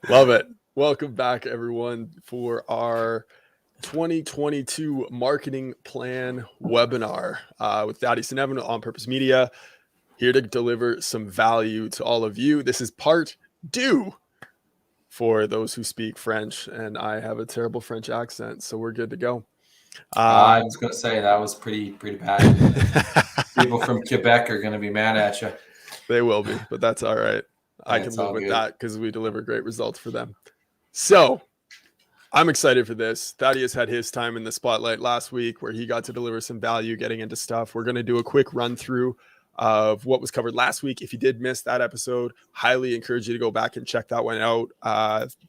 Love it. Welcome back, everyone, for our 2022 marketing plan webinar with Thaddeus and Evan on Purpose Media, here to deliver some value to all of you. This is part 2 for those who speak French, and I have a terrible French accent, so we're good to go. I was going to say that was pretty bad. People from Quebec are going to be mad at you. They will be, but that's all right. I can live with that because we deliver great results for them. So I'm excited for this. Thaddeus had his time in the spotlight last week where he got to deliver some value, getting into stuff. We're going to do a quick run through of what was covered last week. If you did miss that episode, highly encourage you to go back and check that one out.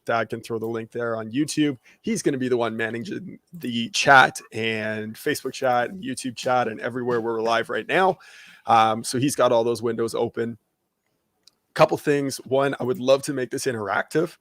Dad can throw the link there on YouTube. He's going to be the one managing the chat and Facebook chat and YouTube chat and everywhere we're live right now. So he's got all those windows open. Couple things. One, I would love to make this interactive.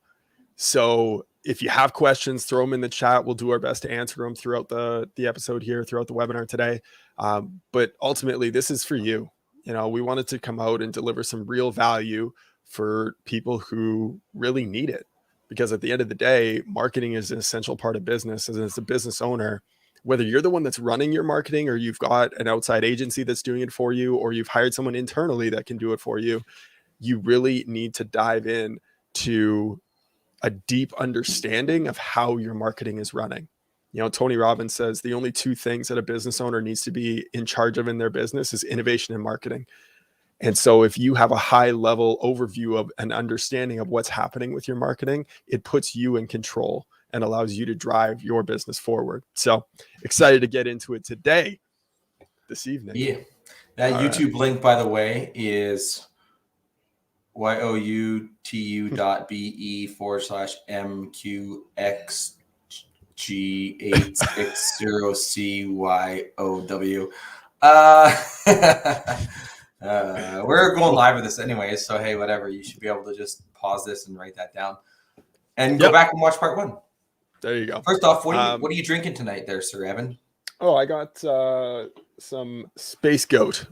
So if you have questions, throw them in the chat. We'll do our best to answer them throughout the episode here, throughout the webinar today. But ultimately, this is for you. You know, we wanted to come out and deliver some real value for people who really need it. Because at the end of the day, marketing is an essential part of business. And as a business owner, whether you're the one that's running your marketing or you've got an outside agency that's doing it for you, or you've hired someone internally that can do it for you, you really need to dive in to a deep understanding of how your marketing is running. You know, Tony Robbins says the only two things that a business owner needs to be in charge of in their business is innovation and marketing. And so if you have a high level overview of an understanding of what's happening with your marketing, it puts you in control and allows you to drive your business forward. So excited to get into it today, this evening. Yeah. That all YouTube link, by the way, is youtu.be/MQXG8660CYOW. We're going live with this anyway, so hey, whatever. You should be able to just pause this and write that down and go back and watch part 1. There you go. First off, what are you drinking tonight there, Sir Evan? Oh, I got some Space Goat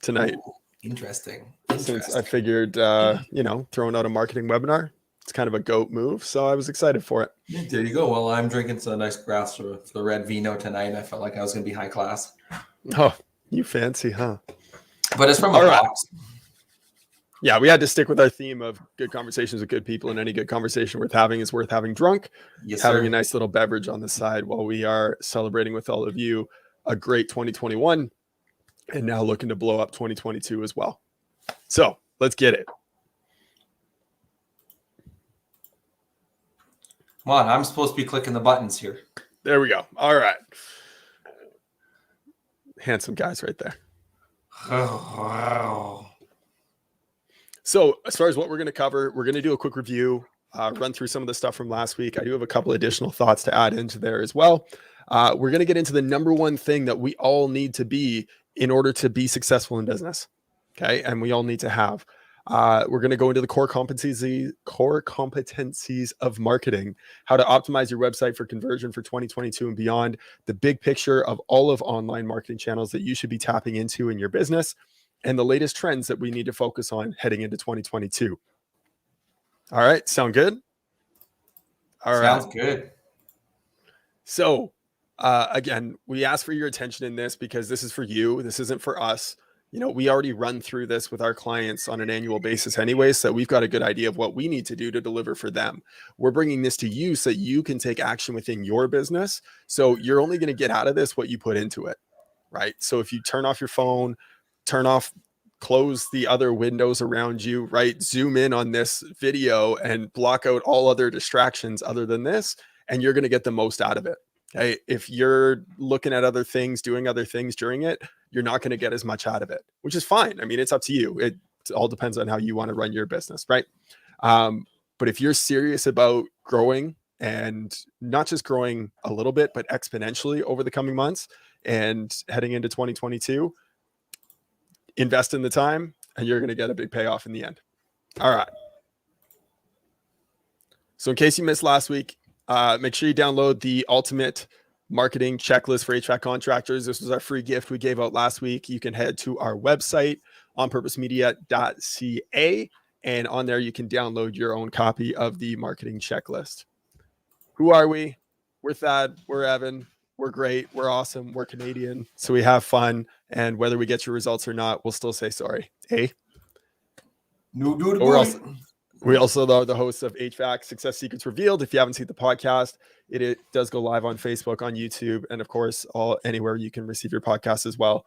tonight. Ooh, interesting. Since I figured, throwing out a marketing webinar, it's kind of a goat move. So I was excited for it. Yeah, there you go. Well, I'm drinking some nice glass for the red vino tonight. I felt like I was going to be high class. Oh, you fancy, huh? But it's from a box. Yeah, we had to stick with our theme of good conversations with good people, and any good conversation worth having is worth having drunk. Yes, having sir. A nice little beverage on the side while we are celebrating with all of you a great 2021 and now looking to blow up 2022 as well. So let's get it. Come on, I'm supposed to be clicking the buttons here. There we go. All right. Handsome guys right there. Oh, wow. So as far as what we're going to cover, we're going to do a quick review, run through some of the stuff from last week. I do have a couple additional thoughts to add into there as well. We're going to get into the number one thing that we all need to be in order to be successful in business. Okay. And we all need to have. We're going to go into the core competencies of marketing, how to optimize your website for conversion for 2022 and beyond, the big picture of all of online marketing channels that you should be tapping into in your business, and the latest trends that we need to focus on heading into 2022. All right. Sound good? All right. Sounds good. So again, we ask for your attention in this because this is for you. This isn't for us. You know, we already run through this with our clients on an annual basis anyway, so we've got a good idea of what we need to do to deliver for them. We're bringing this to you so that you can take action within your business. So you're only going to get out of this what you put into it, right? So if you turn off your phone, close the other windows around you, right? Zoom in on this video and block out all other distractions other than this, and you're going to get the most out of it. Okay. If you're looking at other things, doing other things during it, you're not going to get as much out of it, which is fine. I mean, it's up to you. It all depends on how you want to run your business, right? But if you're serious about growing, and not just growing a little bit, but exponentially over the coming months and heading into 2022, invest in the time and you're going to get a big payoff in the end. All right. So in case you missed last week, make sure you download the ultimate marketing checklist for HVAC contractors. This was our free gift we gave out last week. You can head to our website, onpurposemedia.ca, And on there, you can download your own copy of the marketing checklist. Who are we? We're Thad. We're Evan. We're great. We're awesome. We're Canadian. So we have fun. And whether we get your results or not, we'll still say sorry. Hey? No, dude, we also are the hosts of HVAC Success Secrets Revealed. If you haven't seen the podcast, it does go live on Facebook, on YouTube, and of course, anywhere you can receive your podcast as well.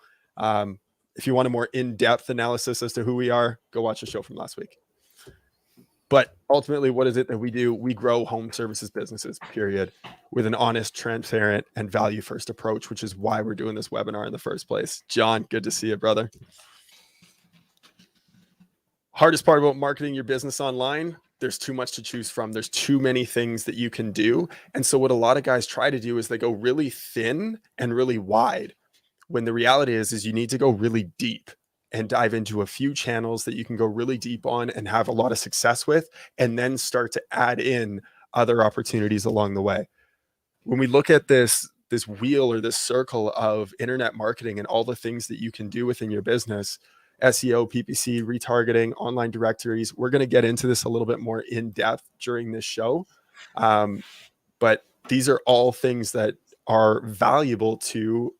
If you want a more in-depth analysis as to who we are, go watch the show from last week. But ultimately, what is it that we do? We grow home services businesses, period, with an honest, transparent, and value-first approach, which is why we're doing this webinar in the first place. John, good to see you, brother. Hardest part about marketing your business online, there's too much to choose from. There's too many things that you can do. And so what a lot of guys try to do is they go really thin and really wide, when the reality is you need to go really deep and dive into a few channels that you can go really deep on and have a lot of success with, and then start to add in other opportunities along the way. When we look at this wheel or this circle of internet marketing and all the things that you can do within your business, SEO, PPC, retargeting, online directories. We're going to get into this a little bit more in depth during this show. But these are all things that are valuable to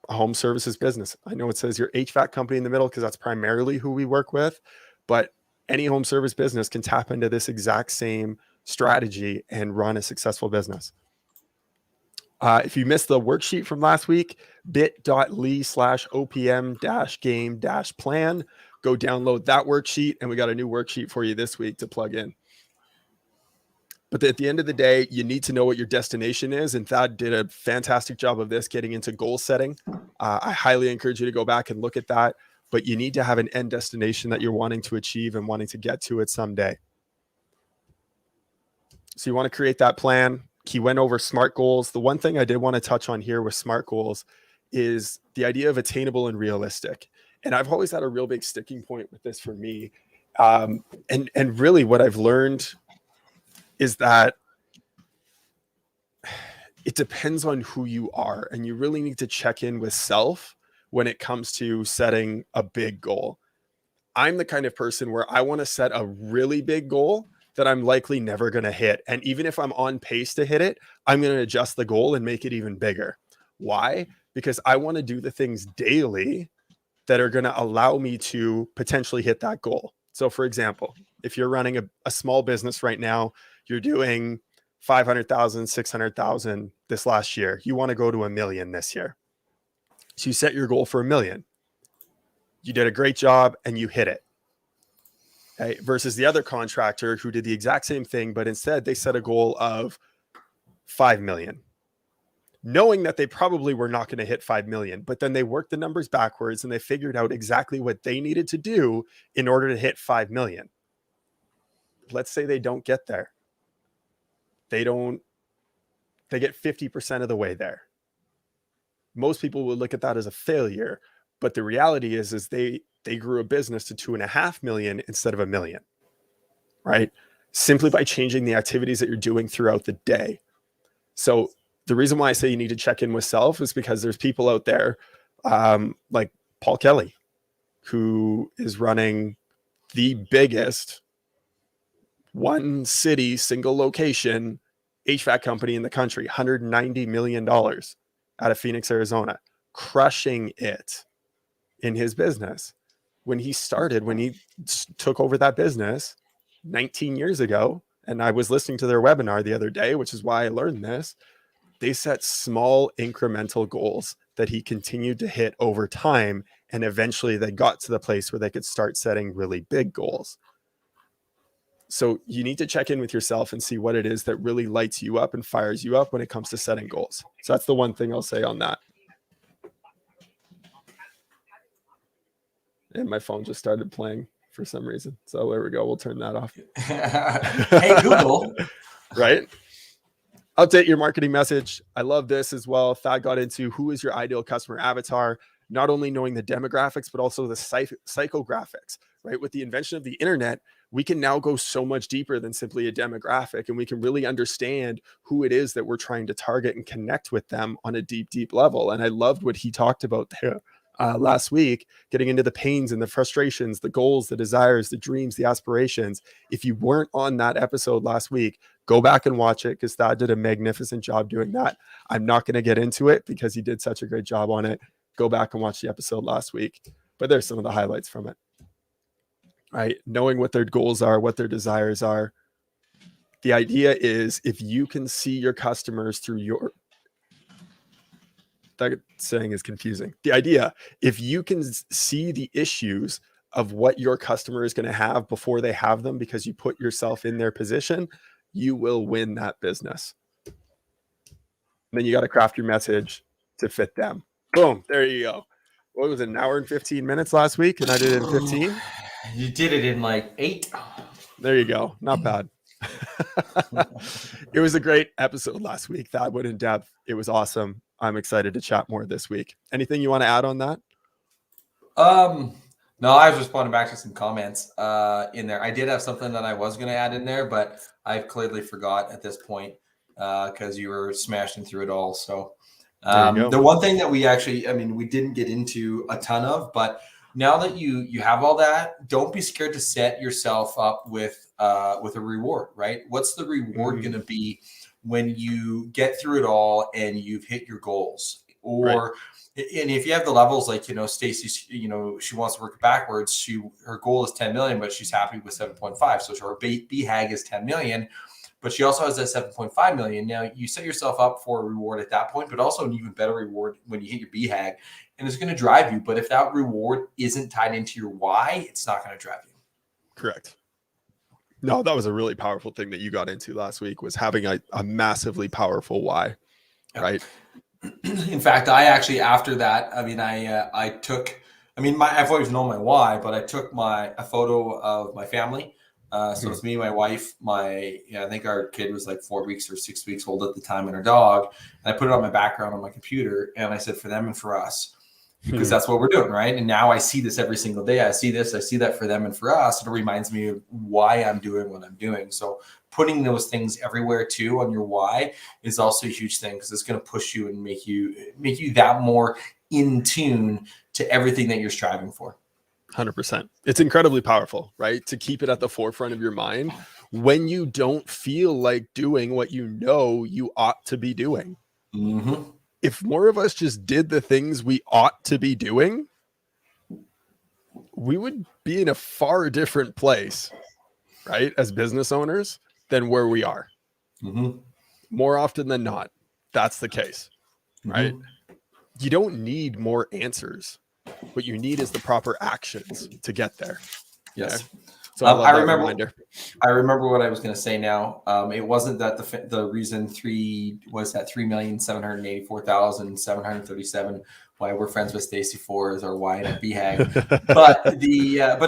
a home services business. I know it says your HVAC company in the middle because that's primarily who we work with, but any home service business can tap into this exact same strategy and run a successful business. If you missed the worksheet from last week, bit.ly/opm-game-plan, go download that worksheet, and we got a new worksheet for you this week to plug in. But at the end of the day, you need to know what your destination is, and Thad did a fantastic job of this, getting into goal setting. I highly encourage you to go back and look at that, but you need to have an end destination that you're wanting to achieve and wanting to get to it someday. So you want to create that plan. He went over SMART goals. The one thing I did want to touch on here with SMART goals is the idea of attainable and realistic. And I've always had a real big sticking point with this for me. And really what I've learned is that it depends on who you are, and you really need to check in with self when it comes to setting a big goal. I'm the kind of person where I want to set a really big goal that I'm likely never going to hit. And even if I'm on pace to hit it, I'm going to adjust the goal and make it even bigger. Why? Because I want to do the things daily that are going to allow me to potentially hit that goal. So for example, if you're running a small business right now, you're doing 500,000, 600,000 this last year. You want to go to 1 million this year. So you set your goal for 1 million. You did a great job and you hit it. Okay, versus the other contractor who did the exact same thing, but instead they set a goal of 5 million, knowing that they probably were not going to hit 5 million, but then they worked the numbers backwards and they figured out exactly what they needed to do in order to hit 5 million. Let's say they don't get there. They get 50% of the way there. Most people would look at that as a failure, but the reality is they grew a business to 2.5 million instead of 1 million, right? Simply by changing the activities that you're doing throughout the day. So the reason why I say you need to check in with self is because there's people out there like Paul Kelly, who is running the biggest one city, single location HVAC company in the country, $190 million out of Phoenix, Arizona, crushing it in his business. When he took over that business 19 years ago, and I was listening to their webinar the other day, which is why I learned this, they set small incremental goals that he continued to hit over time. And eventually they got to the place where they could start setting really big goals. So you need to check in with yourself and see what it is that really lights you up and fires you up when it comes to setting goals. So that's the one thing I'll say on that. And my phone just started playing for some reason. So there we go. We'll turn that off. Hey, Google. Right? Update your marketing message. I love this as well. Thad got into who is your ideal customer avatar, not only knowing the demographics, but also the psychographics, right? With the invention of the internet, we can now go so much deeper than simply a demographic, and we can really understand who it is that we're trying to target and connect with them on a deep, deep level. And I loved what he talked about there last week, getting into the pains and the frustrations, the goals, the desires, the dreams, the aspirations. If you weren't on that episode last week, go back and watch it, because Thad did a magnificent job doing that. I'm not going to get into it because he did such a great job on it. Go back and watch the episode last week. But there's some of the highlights from it. Right? Knowing what their goals are, what their desires are. The idea is, if you can see your customers through your, that saying is confusing. The idea, if you can see the issues of what your customer is going to have before they have them, because you put yourself in their position, you will win that business. And then you got to craft your message to fit them. Boom. There you go. What was it, an hour and 15 minutes last week? And I did it in 15. You did it in like 8. There you go. Not bad. It was a great episode last week. That went in depth. It was awesome. I'm excited to chat more this week. Anything you want to add on that? No, I was responding back to some comments in there. I did have something that I was going to add in there, but I've clearly forgot at this point because you were smashing through it all. So the one thing that we actually, we didn't get into a ton of, but now that you have all that, don't be scared to set yourself up with a reward, right? What's the reward going to be when you get through it all and you've hit your goals? Or and if you have the levels, like, Stacy, she wants to work backwards. Her goal is 10 million, but she's happy with 7.5. So her BHAG is 10 million, but she also has that 7.5 million. Now you set yourself up for a reward at that point, but also an even better reward when you hit your BHAG, and it's going to drive you. But if that reward isn't tied into your why, it's not going to drive you. Correct. No, that was a really powerful thing that you got into last week, was having a massively powerful why, right? In fact, I actually, after that, I took, I've always known my why, but I took a photo of my family. So it's me, my wife, I think our kid was like 4 weeks or 6 weeks old at the time, and our dog. And I put it on my background on my computer, and I said, for them and for us, because that's what we're doing, right? And now I see this every single day. I see that for them and for us. And it reminds me of why I'm doing what I'm doing. So putting those things everywhere too on your why is also a huge thing, because it's going to push you and make you that more in tune to everything that you're striving for. 100%. It's incredibly powerful, right? To keep it at the forefront of your mind when you don't feel like doing what you ought to be doing. Mm-hmm. If more of us just did the things we ought to be doing, we would be in a far different place, right, as business owners than where we are. Mm-hmm. More often than not, that's the case, right? Mm-hmm. You don't need more answers. What you need is the proper actions to get there. Yes. Okay? So I remember what I was going to say now. It wasn't that the reason 3,784,737 why we're friends with Stacy 4 is our why and our BHAG. but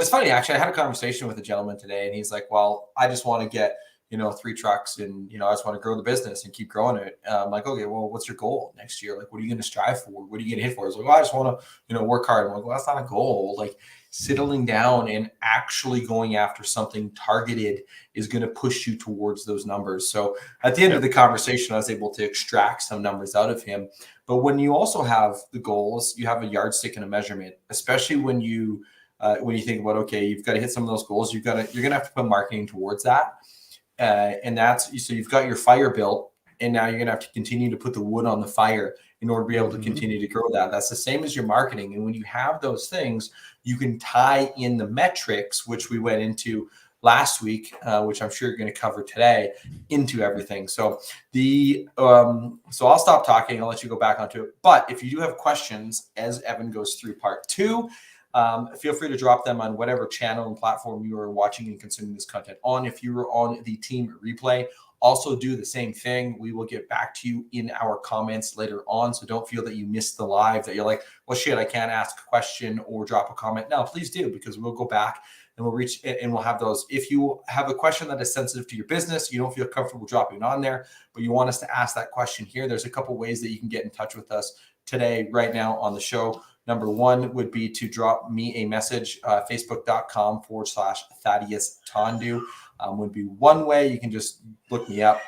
it's funny, actually. I had a conversation with a gentleman today, and he's like, well, I just want to get 3 trucks, and I just want to grow the business and keep growing it. I'm like, okay, well, what's your goal next year? Like, what are you going to strive for? What are you going to hit for? He's like, well, I just want to work hard. I'm like, well, that's not a goal. Like, settling down and actually going after something targeted is going to push you towards those numbers. So at the end of the conversation, I was able to extract some numbers out of him. But when you also have the goals, you have a yardstick and a measurement, especially when you think about, okay, you've got to hit some of those goals. You're going to have to put marketing towards that. And so you've got your fire built, and now you're going to have to continue to put the wood on the fire in order to be able to continue to grow that. That's the same as your marketing. And when you have those things, you can tie in the metrics, which we went last week, which I'm sure you're going to cover today, into everything. So so I'll stop talking. I'll let you go back onto it. But if you do have questions as Evan goes through part 2, feel free to drop them on whatever channel and platform you are watching and consuming this content on. If you were on the team replay, also do the same thing. We will get back to you in our comments later on. So don't feel that you missed the live, that you're like, well, shit, I can't ask a question or drop a comment. No, please do, because we'll go back and we'll reach and we'll have those. If you have a question that is sensitive to your business, you don't feel comfortable dropping on there, but you want us to ask that question here, there's a couple ways that you can get in touch with us today, right now on the show. Number 1 would be to drop me a message, facebook.com/Thaddeus Tondu would be one way. You can just look me up.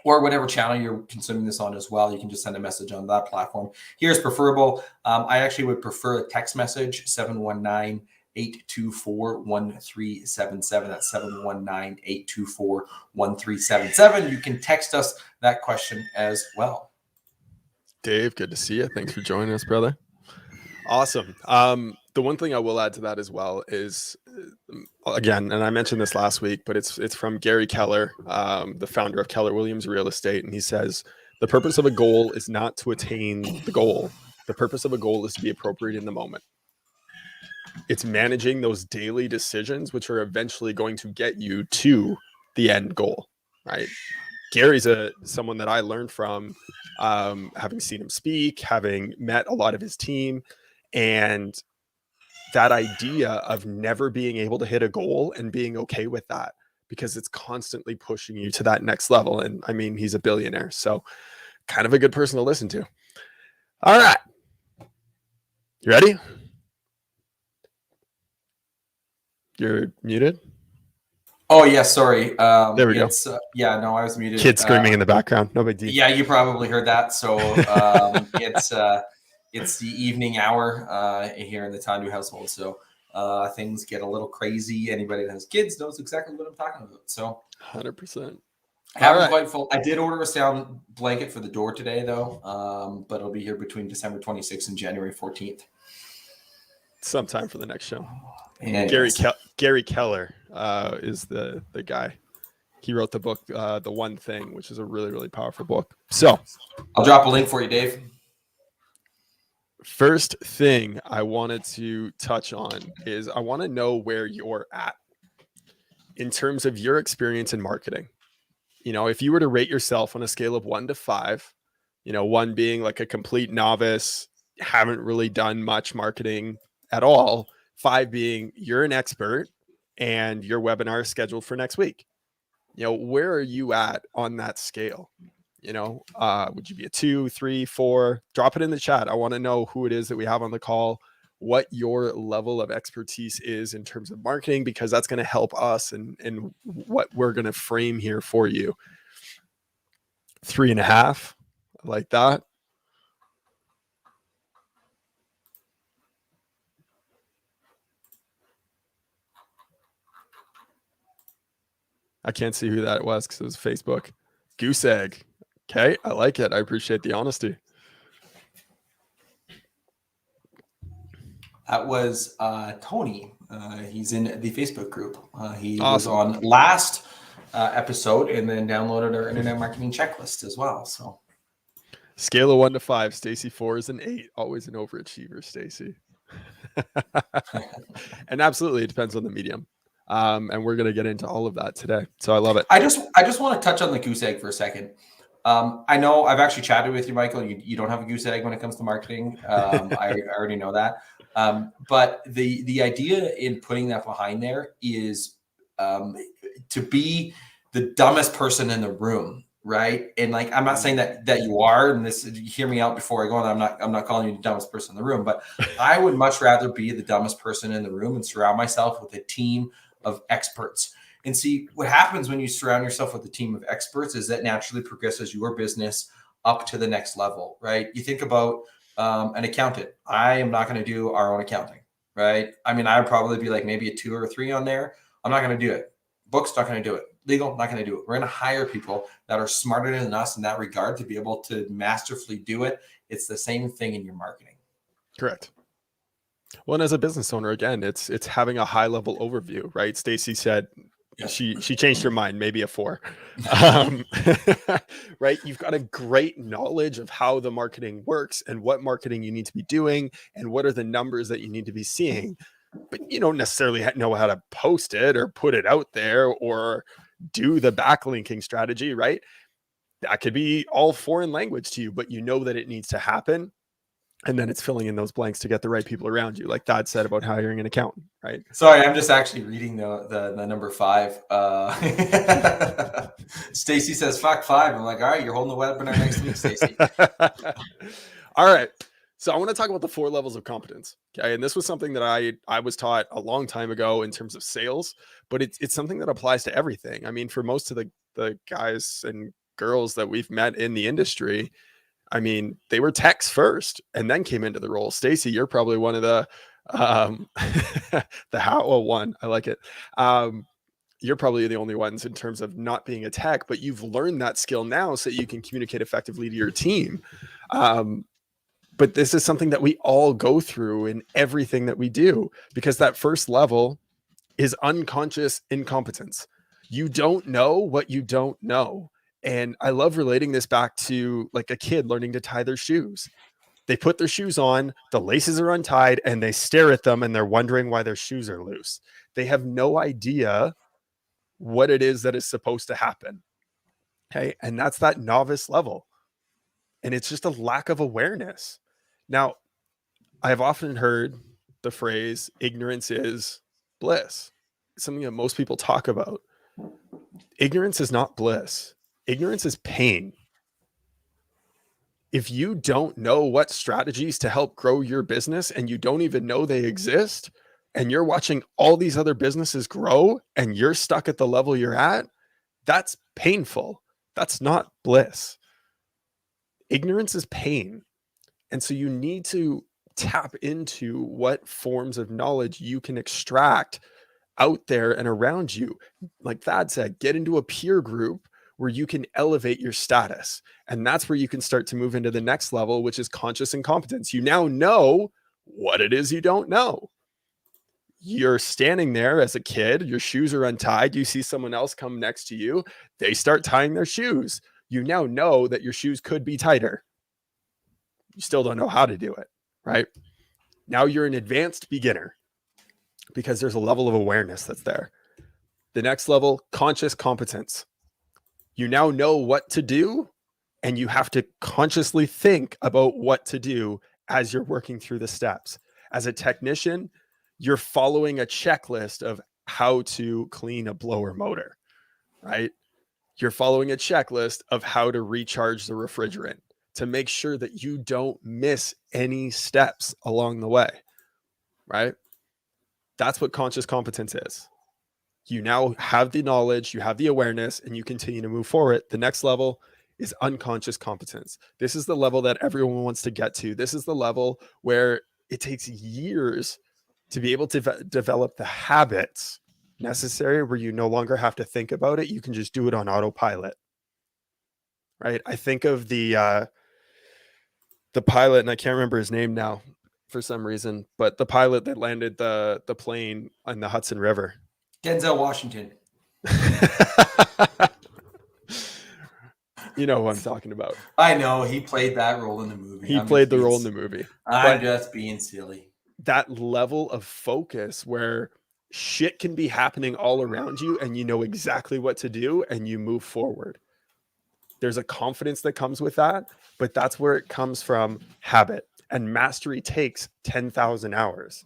or whatever channel you're consuming this on as well. You can just send a message on that platform. Here's preferable. I actually would prefer a text message, 719-824-1377. That's 719-824-1377. You can text us that question as well. Dave, good to see you. Thanks for joining us, brother. Awesome. The one thing I will add to that as well is, again, and I mentioned this last week, but it's from Gary Keller, the founder of Keller Williams Real Estate. And he says, the purpose of a goal is not to attain the goal. The purpose of a goal is to be appropriate in the moment. It's managing those daily decisions, which are eventually going to get you to the end goal, right? Gary's someone that I learned from, having seen him speak, having met a lot of his team, and that idea of never being able to hit a goal and being okay with that, because it's constantly pushing you to that next level. And I mean, he's a billionaire, so kind of a good person to listen to. All right. You ready? You're muted. Oh yeah, sorry. There we go. Yeah, no, I was muted. Kids screaming in the background. No big deal. Yeah, you probably heard that. So it's the evening hour here in the Tandu household. So things get a little crazy. Anybody that has kids knows exactly what I'm talking about. So 100%. I haven't quite full. I did order a sound blanket for the door today, though, but it'll be here between December 26th and January 14th. Sometime for the next show. And Gary Keller is the guy. He wrote the book, The One Thing, which is a really, really powerful book. So I'll drop a link for you, Dave. First thing I wanted to touch on is I want to know where you're at in terms of your experience in marketing. You know, if you were to rate yourself on a scale of 1 to 5, you know, 1 being like a complete novice, haven't really done much marketing at all, 5 being you're an expert and your webinar is scheduled for next week. You know, where are you at on that scale? You know, would you be a 2, 3, 4? Drop it in the chat. I want to know who it is that we have on the call, what your level of expertise is in terms of marketing, because that's going to help us and what we're going to frame here for you. 3.5, like that. I can't see who that was because it was Facebook. Goose egg. Okay, I like it. I appreciate the honesty. That was Tony. He's in the Facebook group. He Awesome. was on last episode and then downloaded our internet marketing checklist as well. So, scale of 1 to 5, Stacy 4 is an 8. Always an overachiever, Stacy. And absolutely, it depends on the medium. And we're going to get into all of that today. So I love it. I just want to touch on the goose egg for a second. I know I've actually chatted with you, Michael. You don't have a goose egg when it comes to marketing. I already know that. But the idea in putting that behind there is to be the dumbest person in the room, right? And like, I'm not saying that you are, and this, hear me out before I go on. I'm not calling you the dumbest person in the room, but I would much rather be the dumbest person in the room and surround myself with a team of experts. And see, what happens when you surround yourself with a team of experts is that naturally progresses your business up to the next level, right? You think about an accountant. I am not going to do our own accounting, right? I mean, I would probably be like maybe a 2 or a 3 on there. I'm not going to do it. Books, not going to do it. Legal, not going to do it. We're going to hire people that are smarter than us in that regard to be able to masterfully do it. It's the same thing in your marketing. Correct. Well, and as a business owner, again, it's having a high level overview, right? Stacy said she changed her mind, maybe a 4. Right? You've got a great knowledge of how the marketing works and what marketing you need to be doing and what are the numbers that you need to be seeing, but you don't necessarily know how to post it or put it out there or do the backlinking strategy, right? That could be all foreign language to you, but you know that it needs to happen. And then it's filling in those blanks to get the right people around you, like Todd said about hiring an accountant, right? Sorry, I'm just actually reading the number 5. Stacy says, "Fuck 5." I'm like, all right, you're holding the webinar next week, Stacy. All right. So I want to talk about the 4 levels of competence. Okay. And this was something that I was taught a long time ago in terms of sales, but it's something that applies to everything. I mean, for most of the guys and girls that we've met in the industry, I mean, they were techs first and then came into the role. Stacy, you're probably one of the the one. I like it. You're probably the only ones in terms of not being a tech, but you've learned that skill now so you can communicate effectively to your team. But this is something that we all go through in everything that we do, because that first level is unconscious incompetence. You don't know what you don't know. And I love relating this back to like a kid learning to tie their shoes. They put their shoes on, the laces are untied, and they stare at them and they're wondering why their shoes are loose. They have no idea what it is that is supposed to happen. Okay. And that's that novice level. And it's just a lack of awareness. Now, I've often heard the phrase ignorance is bliss. It's something that most people talk about. Ignorance is not bliss. Ignorance is pain. If you don't know what strategies to help grow your business and you don't even know they exist, and you're watching all these other businesses grow and you're stuck at the level you're at, that's painful. That's not bliss. Ignorance is pain. And so you need to tap into what forms of knowledge you can extract out there and around you. Like Thad said, get into a peer group where you can elevate your status. And that's where you can start to move into the next level, which is conscious incompetence. You now know what it is you don't know. You're standing there as a kid, your shoes are untied. You see someone else come next to you. They start tying their shoes. You now know that your shoes could be tighter. You still don't know how to do it, right? Now you're an advanced beginner because there's a level of awareness that's there. The next level, conscious competence. You now know what to do, and you have to consciously think about what to do as you're working through the steps. As a technician, you're following a checklist of how to clean a blower motor, right? You're following a checklist of how to recharge the refrigerant to make sure that you don't miss any steps along the way, right? That's what conscious competence is. You now have the knowledge, you have the awareness, and you continue to move forward. The next level is unconscious competence. This is the level that everyone wants to get to. This is the level where it takes years to be able to develop the habits necessary where you no longer have to think about it. You can just do it on autopilot, right? I think of the pilot, and I can't remember his name now for some reason, but the pilot that landed the plane on the Hudson River. Denzel Washington. You know who I'm talking about. I know. He played that role in the movie. He played the role in the movie. I'm just being silly. That level of focus where shit can be happening all around you and you know exactly what to do and you move forward. There's a confidence that comes with that, but that's where it comes from habit. And mastery takes 10,000 hours.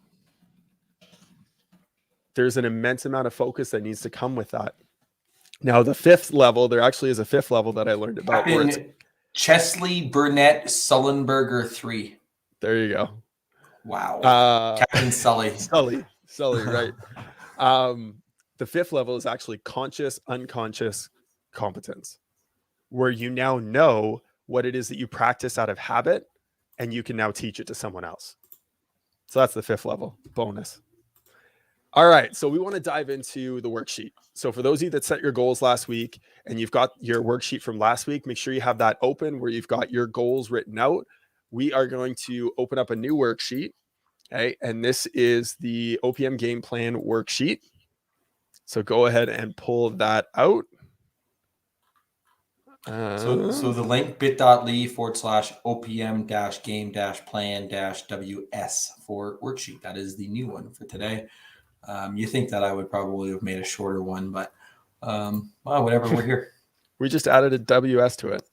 There's an immense amount of focus that needs to come with that. Now, the fifth level, there actually is a fifth level that I learned about. Chesley Burnett Sullenberger 3. There you go. Wow. Captain Sully. Sully, right. The fifth level is actually conscious, unconscious competence, where you now know what it is that you practice out of habit, and you can now teach it to someone else. So that's the fifth level bonus. All right, so we want to dive into the worksheet. So for those of you that set your goals last week and you've got your worksheet from last week, make sure you have that open where you've got your goals written out. We are going to open up a new worksheet, okay? And this is the OPM game plan worksheet. So go ahead and pull that out. So the link bit.ly/OPM-game-plan-WS for worksheet. That is the new one for today. You think that I would probably have made a shorter one, but well, whatever, we're here. We just added a WS to it.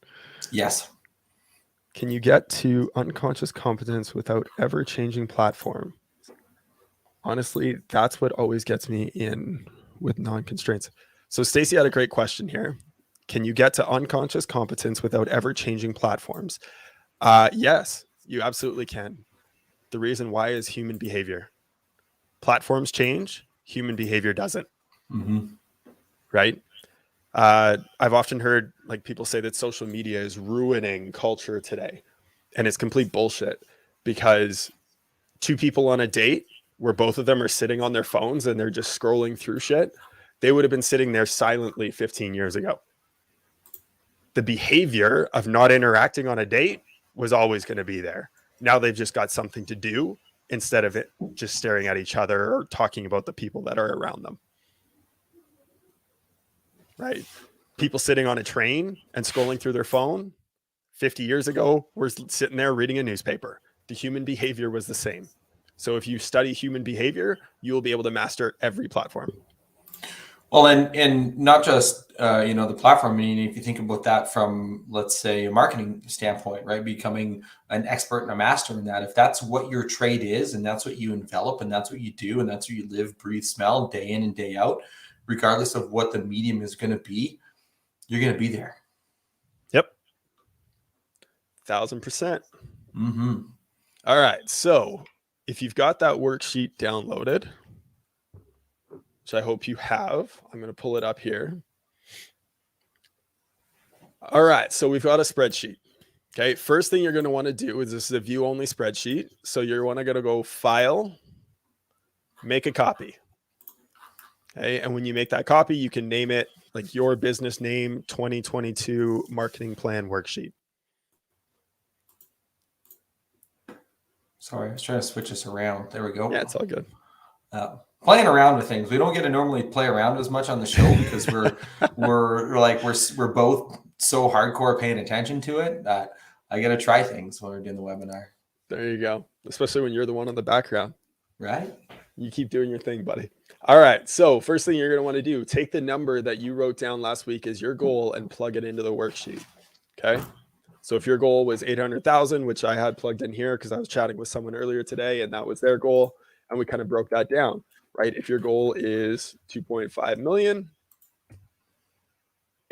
Yes. Can you get to unconscious competence without ever changing platform? Honestly, that's what always gets me in with non-constraints. So Stacy had a great question here. Can you get to unconscious competence without ever changing platforms? Yes, you absolutely can. The reason why is human behavior. Platforms change, human behavior doesn't. Mm-hmm. Right? I've often heard like people say that social media is ruining culture today, and it's complete bullshit, because two people on a date where both of them are sitting on their phones and they're just scrolling through shit, they would have been sitting there silently 15 years ago. The behavior of not interacting on a date was always going to be there. Now they've just got something to do instead of it just staring at each other or talking about the people that are around them. Right? People sitting on a train and scrolling through their phone 50 years ago were sitting there reading a newspaper. The human behavior was the same. So if you study human behavior, you will be able to master every platform. Well, and not just the platform. I mean, if you think about that from, let's say, a marketing standpoint, right? Becoming an expert and a master in that. If that's what your trade is, and that's what you envelop, and that's what you do, and that's what you live, breathe, smell, day in and day out, regardless of what the medium is going to be, you're going to be there. Yep. 1,000%. Mm-hmm. All right. So if you've got that worksheet downloaded, which I hope you have, I'm going to pull it up here. All right. So we've got a spreadsheet. Okay. First thing you're going to want to do is, this is a view only spreadsheet. So you're going to go File, make a copy. Okay. And when you make that copy, you can name it like your business name 2022 marketing plan worksheet. Sorry, I was trying to switch this around. There we go. Yeah, it's all good. Playing around with things. We don't get to normally play around as much on the show because we're both so hardcore paying attention to it that I got to try things when we're doing the webinar. There you go. Especially when you're the one in the background. Right? You keep doing your thing, buddy. All right. So first thing you're going to want to do, take the number that you wrote down last week as your goal and plug it into the worksheet. Okay. So if your goal was 800,000, which I had plugged in here because I was chatting with someone earlier today and that was their goal, and we kind of broke that down, right? If your goal is 2.5 million,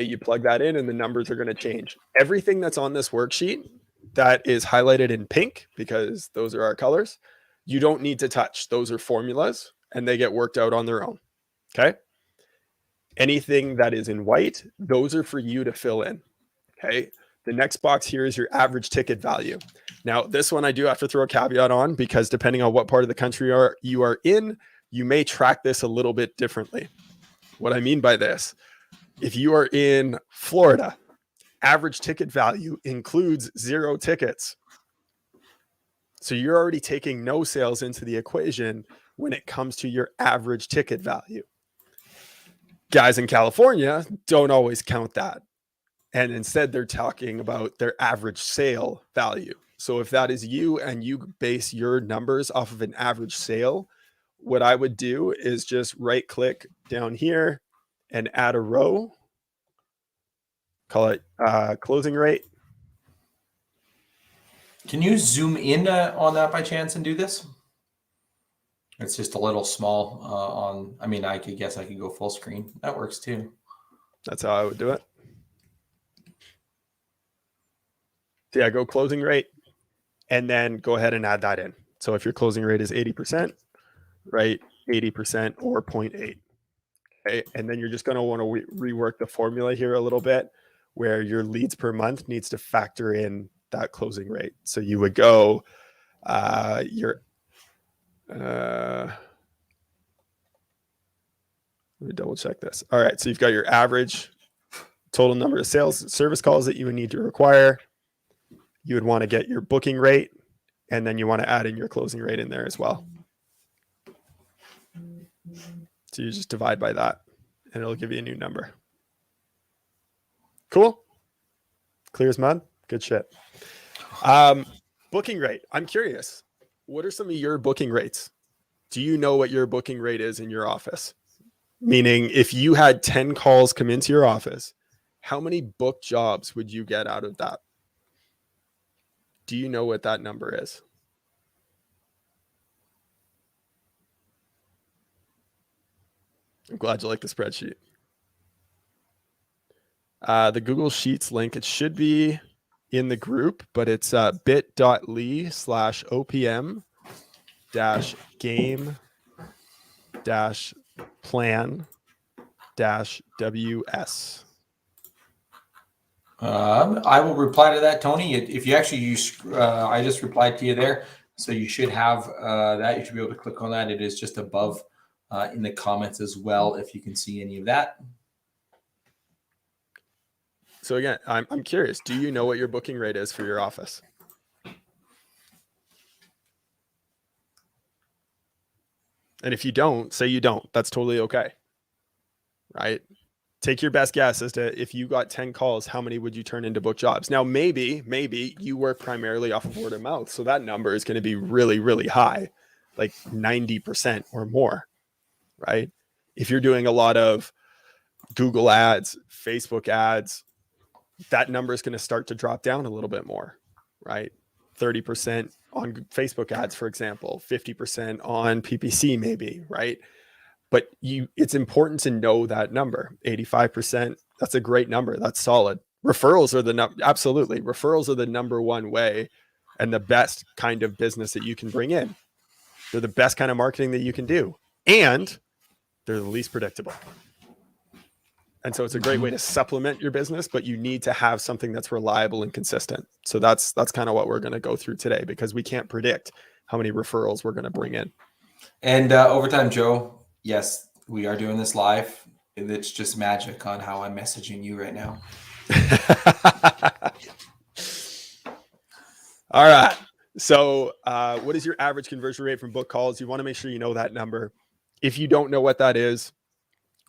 you plug that in and the numbers are going to change. Everything that's on this worksheet that is highlighted in pink, because those are our colors, you don't need to touch. Those are formulas and they get worked out on their own. Okay. Anything that is in white, those are for you to fill in. Okay. The next box here is your average ticket value. Now, this one I do have to throw a caveat on, because depending on what part of the country you are in, you may track this a little bit differently. What I mean by this, if you are in Florida, average ticket value includes 0 tickets. So you're already taking no sales into the equation when it comes to your average ticket value. Guys in California don't always count that. And instead, they're talking about their average sale value. So if that is you and you base your numbers off of an average sale, what I would do is just right click down here and add a row. Call it closing rate. Can you zoom in on that by chance and do this? It's just a little small I guess I could go full screen. That works too. That's how I would do it. So yeah, go closing rate and then go ahead and add that in. So if your closing rate is 80%, right, 80% or 0.8. Okay. And then you're just going to want to rework the formula here a little bit, where your leads per month needs to factor in that closing rate. So you would go let me double check this. All right. So you've got your average total number of sales service calls that you would need to require. You would want to get your booking rate, and then you want to add in your closing rate in there as well. So you just divide by that and it'll give you a new number. Cool. Clear as mud. Good shit. Booking rate. I'm curious. What are some of your booking rates? Do you know what your booking rate is in your office? Meaning, if you had 10 calls come into your office, how many booked jobs would you get out of that? Do you know what that number is? I'm glad you like the spreadsheet. The Google Sheets link, it should be in the group, but it's bit.ly/OPM-game-plan-WS. I will reply to that, Tony. If you actually use, I just replied to you there. So you should have that. You should be able to click on that. It is just above in the comments as well, if you can see any of that. So again, I'm curious. Do you know what your booking rate is for your office? And if you don't, say you don't. That's totally okay. Right? Take your best guess as to if you got 10 calls, how many would you turn into book jobs? Now, maybe you work primarily off of word of mouth. So that number is going to be really, really high, like 90% or more, right? If you're doing a lot of Google ads, Facebook ads, that number is going to start to drop down a little bit more, right? 30% on Facebook ads, for example, 50% on PPC maybe, right? But it's important to know that number. 85%, that's a great number. That's solid. Referrals are absolutely. Referrals are the number one way and the best kind of business that you can bring in. They're the best kind of marketing that you can do. And they're the least predictable. And so it's a great way to supplement your business, but you need to have something that's reliable and consistent. So that's kind of what we're going to go through today, because we can't predict how many referrals we're going to bring in. And Overtime Joe, yes, we are doing this live. It's just magic on how I'm messaging you right now. All right. So what is your average conversion rate from book calls? You want to make sure you know that number. If you don't know what that is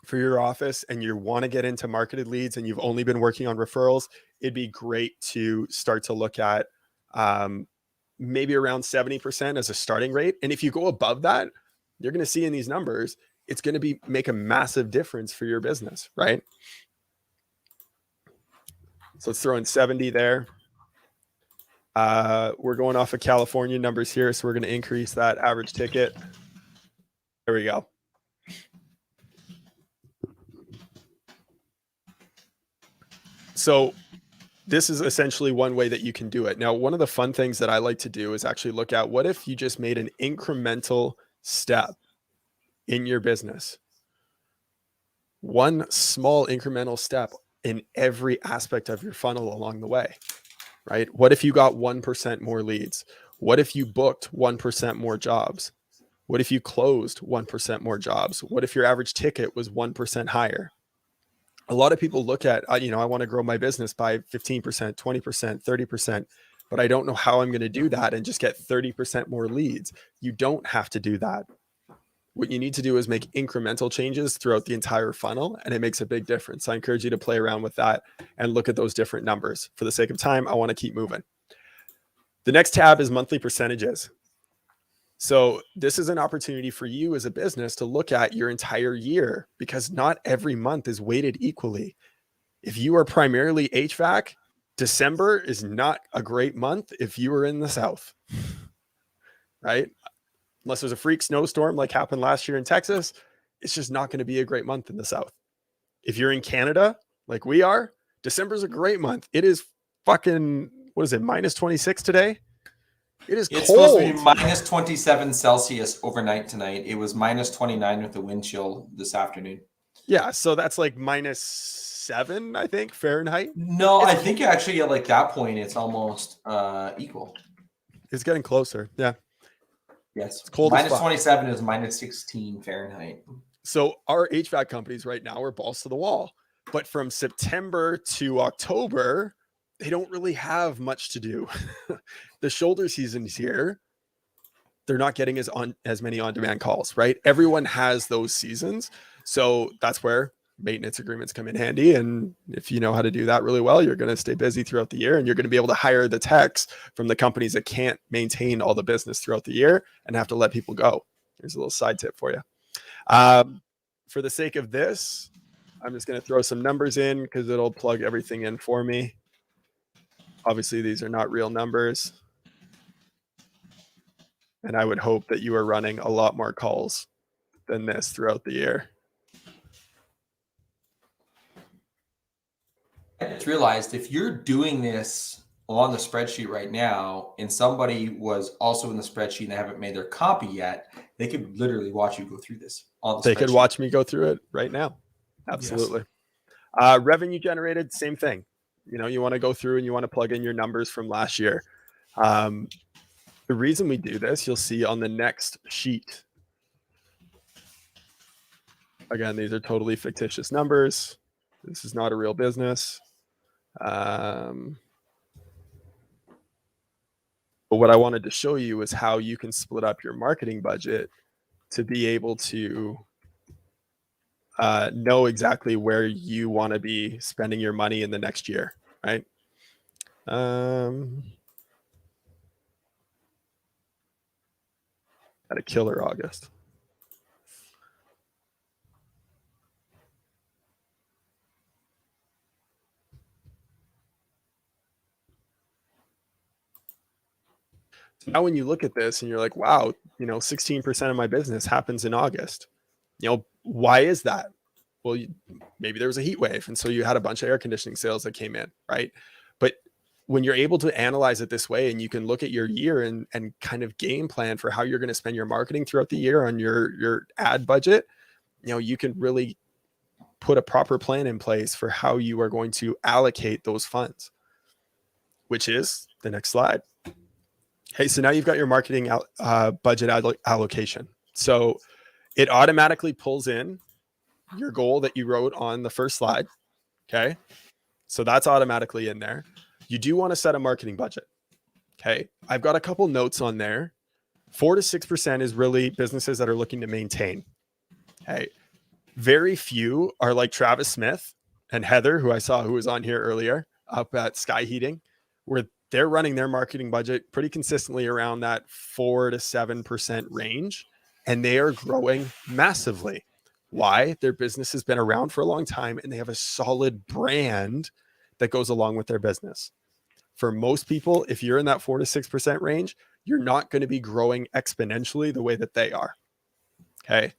for your office and you want to get into marketed leads and you've only been working on referrals, it'd be great to start to look at maybe around 70% as a starting rate. And if you go above that, you're going to see in these numbers, it's going to make a massive difference for your business, right? So let's throw in 70 there. We're going off of California numbers here, so we're going to increase that average ticket. There we go. So this is essentially one way that you can do it. Now, one of the fun things that I like to do is actually look at what if you just made an incremental step in your business. One small incremental step in every aspect of your funnel along the way, right? What if you got 1% more leads? What if you booked 1% more jobs? What if you closed 1% more jobs? What if your average ticket was 1% higher? A lot of people look at, I want to grow my business by 15%, 20%, 30%, but I don't know how I'm going to do that and just get 30% more leads. You don't have to do that. What you need to do is make incremental changes throughout the entire funnel, and it makes a big difference. I encourage you to play around with that and look at those different numbers. For the sake of time, I want to keep moving. The next tab is monthly percentages. So this is an opportunity for you as a business to look at your entire year, because not every month is weighted equally. If you are primarily HVAC, December is not a great month if you are in the South, right? Unless there's a freak snowstorm like happened last year in Texas, it's just not going to be a great month in the South. If you're in Canada, like we are, December's a great month. It is fucking, what is it, minus 26 today? It's cold. Supposed to be minus 27 Celsius overnight tonight. It was minus 29 with the wind chill this afternoon. Yeah, so that's like -7, I think, Fahrenheit. No, I think actually at like that point, it's almost equal. It's getting closer. Yeah. Yes. It's cold. Minus 27 is minus 16 Fahrenheit. So our HVAC companies right now are balls to the wall. But from September to October, they don't really have much to do. The shoulder season's here. They're not getting as many on-demand calls, right? Everyone has those seasons. So that's where maintenance agreements come in handy. And if you know how to do that really well, you're going to stay busy throughout the year, and you're going to be able to hire the techs from the companies that can't maintain all the business throughout the year and have to let people go. Here's a little side tip for you. For the sake of this, I'm just going to throw some numbers in because it'll plug everything in for me. Obviously, these are not real numbers. And I would hope that you are running a lot more calls than this throughout the year. I just realized if you're doing this on the spreadsheet right now and somebody was also in the spreadsheet and they haven't made their copy yet, they could literally watch you go through this on the They spreadsheet. could watch me go through it right now. Absolutely. Yes. Revenue generated, same thing. You want to go through and you want to plug in your numbers from last year. The reason we do this, you'll see on the next sheet. Again, these are totally fictitious numbers. This is not a real business. But what I wanted to show you is how you can split up your marketing budget to be able to know exactly where you want to be spending your money in the next year, right? Had a killer August. So now when you look at this and you're like, wow, 16% of my business happens in August. Why is that? Well, maybe there was a heat wave, and so you had a bunch of air conditioning sales that came in, right? But when you're able to analyze it this way and you can look at your year and kind of game plan for how you're going to spend your marketing throughout the year on your ad budget, you can really put a proper plan in place for how you are going to allocate those funds, which is the next slide. Okay, so now you've got your marketing budget allocation. So it automatically pulls in your goal that you wrote on the first slide. Okay, so that's automatically in there. You do want to set a marketing budget. Okay, I've got a couple notes on there. 4 to 6% is really businesses that are looking to maintain. Okay, very few are like Travis Smith and Heather, who I saw who was on here earlier up at Sky Heating, where they're running their marketing budget pretty consistently around that 4 to 7% range, and they are growing massively. Why? Their business has been around for a long time and they have a solid brand that goes along with their business. For most people, if you're in that 4 to 6% range, you're not going to be growing exponentially the way that they are. Okay.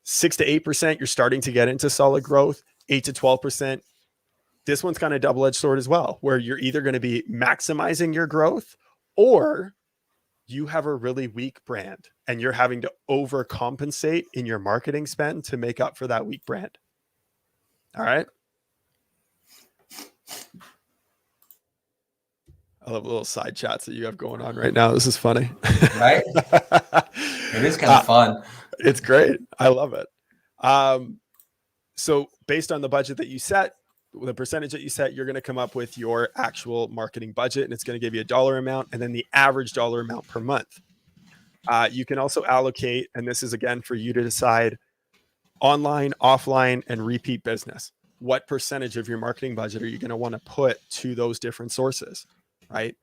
6 to 8%, you're starting to get into solid growth. 8 to 12%. This one's kind of double-edged sword as well, where you're either going to be maximizing your growth or you have a really weak brand and you're having to overcompensate in your marketing spend to make up for that weak brand. All right. I love the little side chats that you have going on right now. This is funny. Right? It is kind of fun. It's great. I love it. So based on the budget that you set, the percentage that you set, you're going to come up with your actual marketing budget, and it's going to give you a dollar amount and then the average dollar amount per month. You can also allocate, and this is again for you to decide, online, offline, and repeat business. What percentage of your marketing budget are you going to want to put to those different sources, right?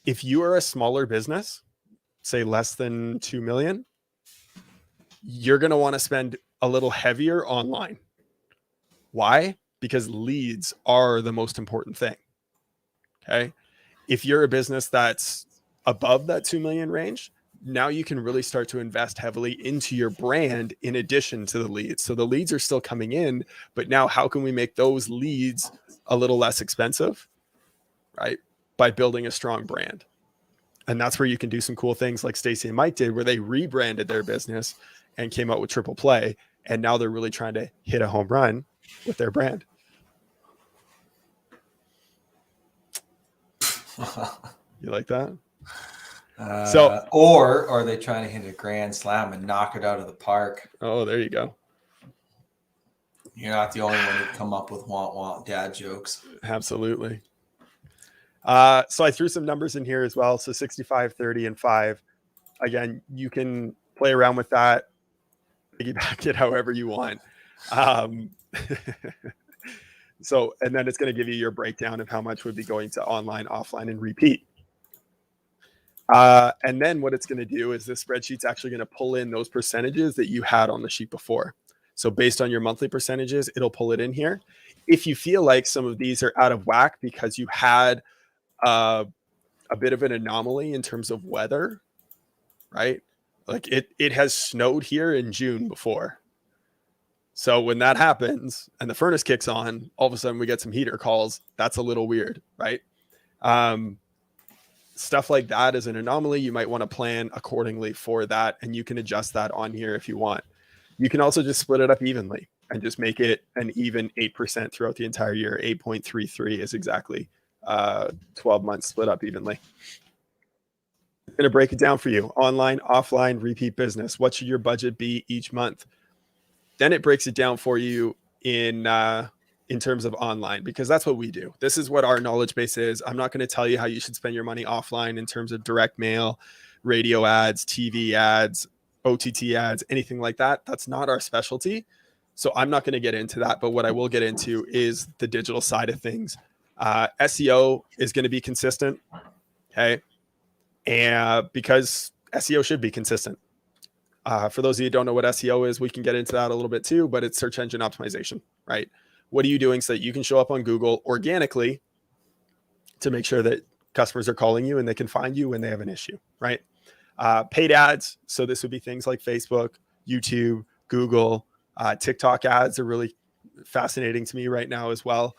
If you are a smaller business, say less than 2 million, you're going to want to spend a little heavier online. Why? Because leads are the most important thing. Okay. If you're a business that's above that 2 million range, now you can really start to invest heavily into your brand in addition to the leads. So the leads are still coming in, but now how can we make those leads a little less expensive, right? By building a strong brand. And that's where you can do some cool things like Stacy and Mike did, where they rebranded their business and came out with Triple Play. And now they're really trying to hit a home run with their brand. You like that? Or are they trying to hit a grand slam and knock it out of the park? Oh, there you go. You're not the only one who come up with want dad jokes. Absolutely. So I threw some numbers in here as well. So 65, 30, and 5. Again, you can play around with that, piggyback it however you want. So, and then it's going to give you your breakdown of how much would be going to online, offline, and repeat. And then what it's going to do is this spreadsheet's actually going to pull in those percentages that you had on the sheet before. So based on your monthly percentages, it'll pull it in here. If you feel like some of these are out of whack because you had a bit of an anomaly in terms of weather, right? Like it has snowed here in June before. So when that happens and the furnace kicks on, all of a sudden we get some heater calls. That's a little weird, right? Stuff like that is an anomaly. You might want to plan accordingly for that, and you can adjust that on here if you want. You can also just split it up evenly and just make it an even 8% throughout the entire year. 8.33 is exactly 12 months split up evenly. It's going to break it down for you. Online, offline, repeat business. What should your budget be each month? Then it breaks it down for you in terms of online, because that's what we do. This is what our knowledge base is. I'm not going to tell you how you should spend your money offline in terms of direct mail, radio ads, TV ads, OTT ads, anything like that. That's not our specialty. So I'm not going to get into that. But what I will get into is the digital side of things. SEO is going to be consistent. Okay. And because SEO should be consistent. For those of you who don't know what SEO is, we can get into that a little bit too, but it's search engine optimization, right? What are you doing so that you can show up on Google organically to make sure that customers are calling you and they can find you when they have an issue, right? Paid ads. So this would be things like Facebook, YouTube, Google, TikTok ads are really fascinating to me right now as well.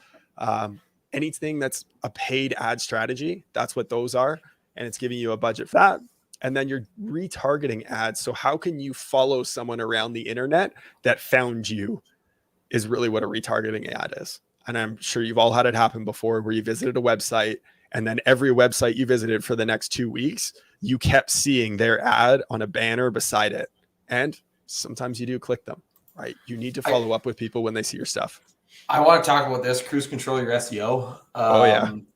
Anything that's a paid ad strategy, that's what those are. And it's giving you a budget for that. And then you're retargeting ads. So how can you follow someone around the internet that found you is really what a retargeting ad is. And I'm sure you've all had it happen before where you visited a website and then every website you visited for the next 2 weeks, you kept seeing their ad on a banner beside it. And sometimes you do click them, right? You need to follow up with people when they see your stuff. I want to talk about this. Cruise control your SEO.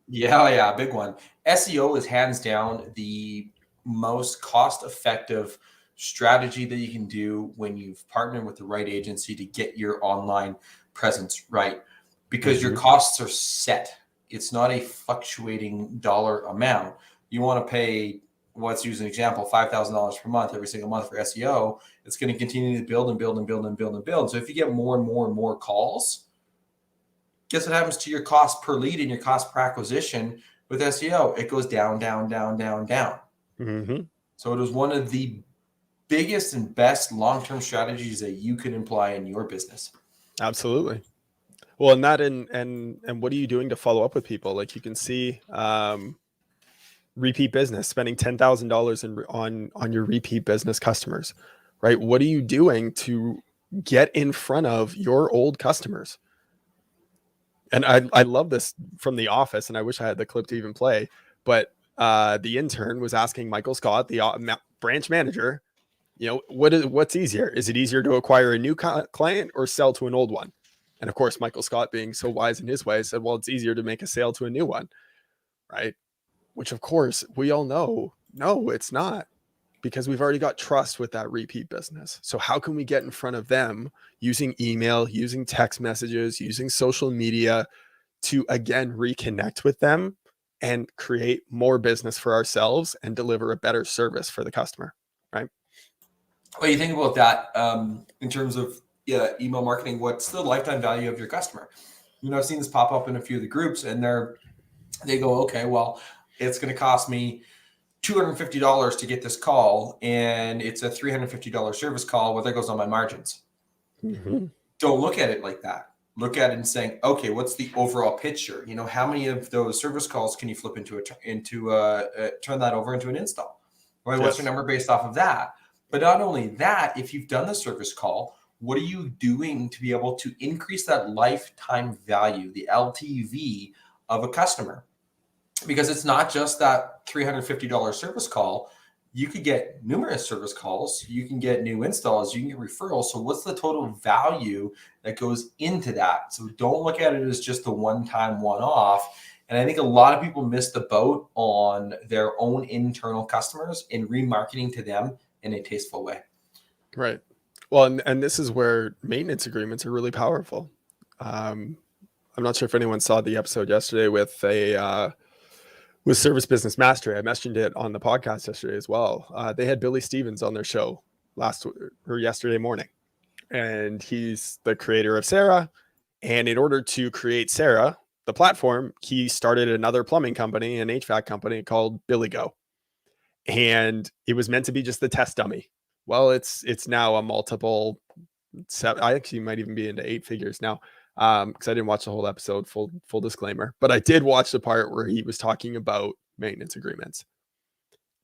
Yeah, big one. SEO is hands down the most cost-effective strategy that you can do when you've partnered with the right agency to get your online presence right, because your costs are set. It's not a fluctuating dollar amount. You want to pay, let's use an example, $5,000 per month every single month for SEO. It's going to continue to build and build and build and build and build. So if you get more and more and more calls, guess what happens to your cost per lead and your cost per acquisition with SEO? It goes down, down, down, down, down. So it is one of the biggest and best long-term strategies that you can apply in your business. Absolutely. Well, and that and what are you doing to follow up with people? Like you can see repeat business, spending $10,000 on your repeat business customers, right? What are you doing to get in front of your old customers? And I love this from The Office, and I wish I had the clip to even play, but the intern was asking Michael Scott, the branch manager, what's easier? Is it easier to acquire a new client or sell to an old one? And of course, Michael Scott, being so wise in his way, said, well, it's easier to make a sale to a new one, right? Which of course we all know, no, it's not, because we've already got trust with that repeat business. So how can we get in front of them using email, using text messages, using social media to again reconnect with them and create more business for ourselves and deliver a better service for the customer, right? Well, you think about that in terms of email marketing. What's the lifetime value of your customer? I've seen this pop up in a few of the groups, and they go, okay, well, it's going to cost me $250 to get this call, and it's a $350 service call. Well, there goes on my margins. Don't look at it like that. Look at it and saying, okay, what's the overall picture? How many of those service calls can you flip into turn that over into an install? Right? What's your number based off of that? But not only that, if you've done the service call, what are you doing to be able to increase that lifetime value, the LTV of a customer? Because it's not just that $350 service call. You could get numerous service calls. You can get new installs. You can get referrals. So what's the total value that goes into that? So don't look at it as just a one-time, one-off. And I think a lot of people miss the boat on their own internal customers in remarketing to them in a tasteful way. Right. Well, and this is where maintenance agreements are really powerful. I'm not sure if anyone saw the episode yesterday with Service Business Mastery. I mentioned it on the podcast yesterday as well. They had Billy Stevens on their show yesterday morning, and he's the creator of Sarah. And in order to create Sarah, the platform, he started another plumbing company, an HVAC company called Billy Go. And it was meant to be just the test dummy. Well, it's now a multiple. I actually might even be into 8 figures now, because I didn't watch the whole episode. Full disclaimer, but I did watch the part where he was talking about maintenance agreements.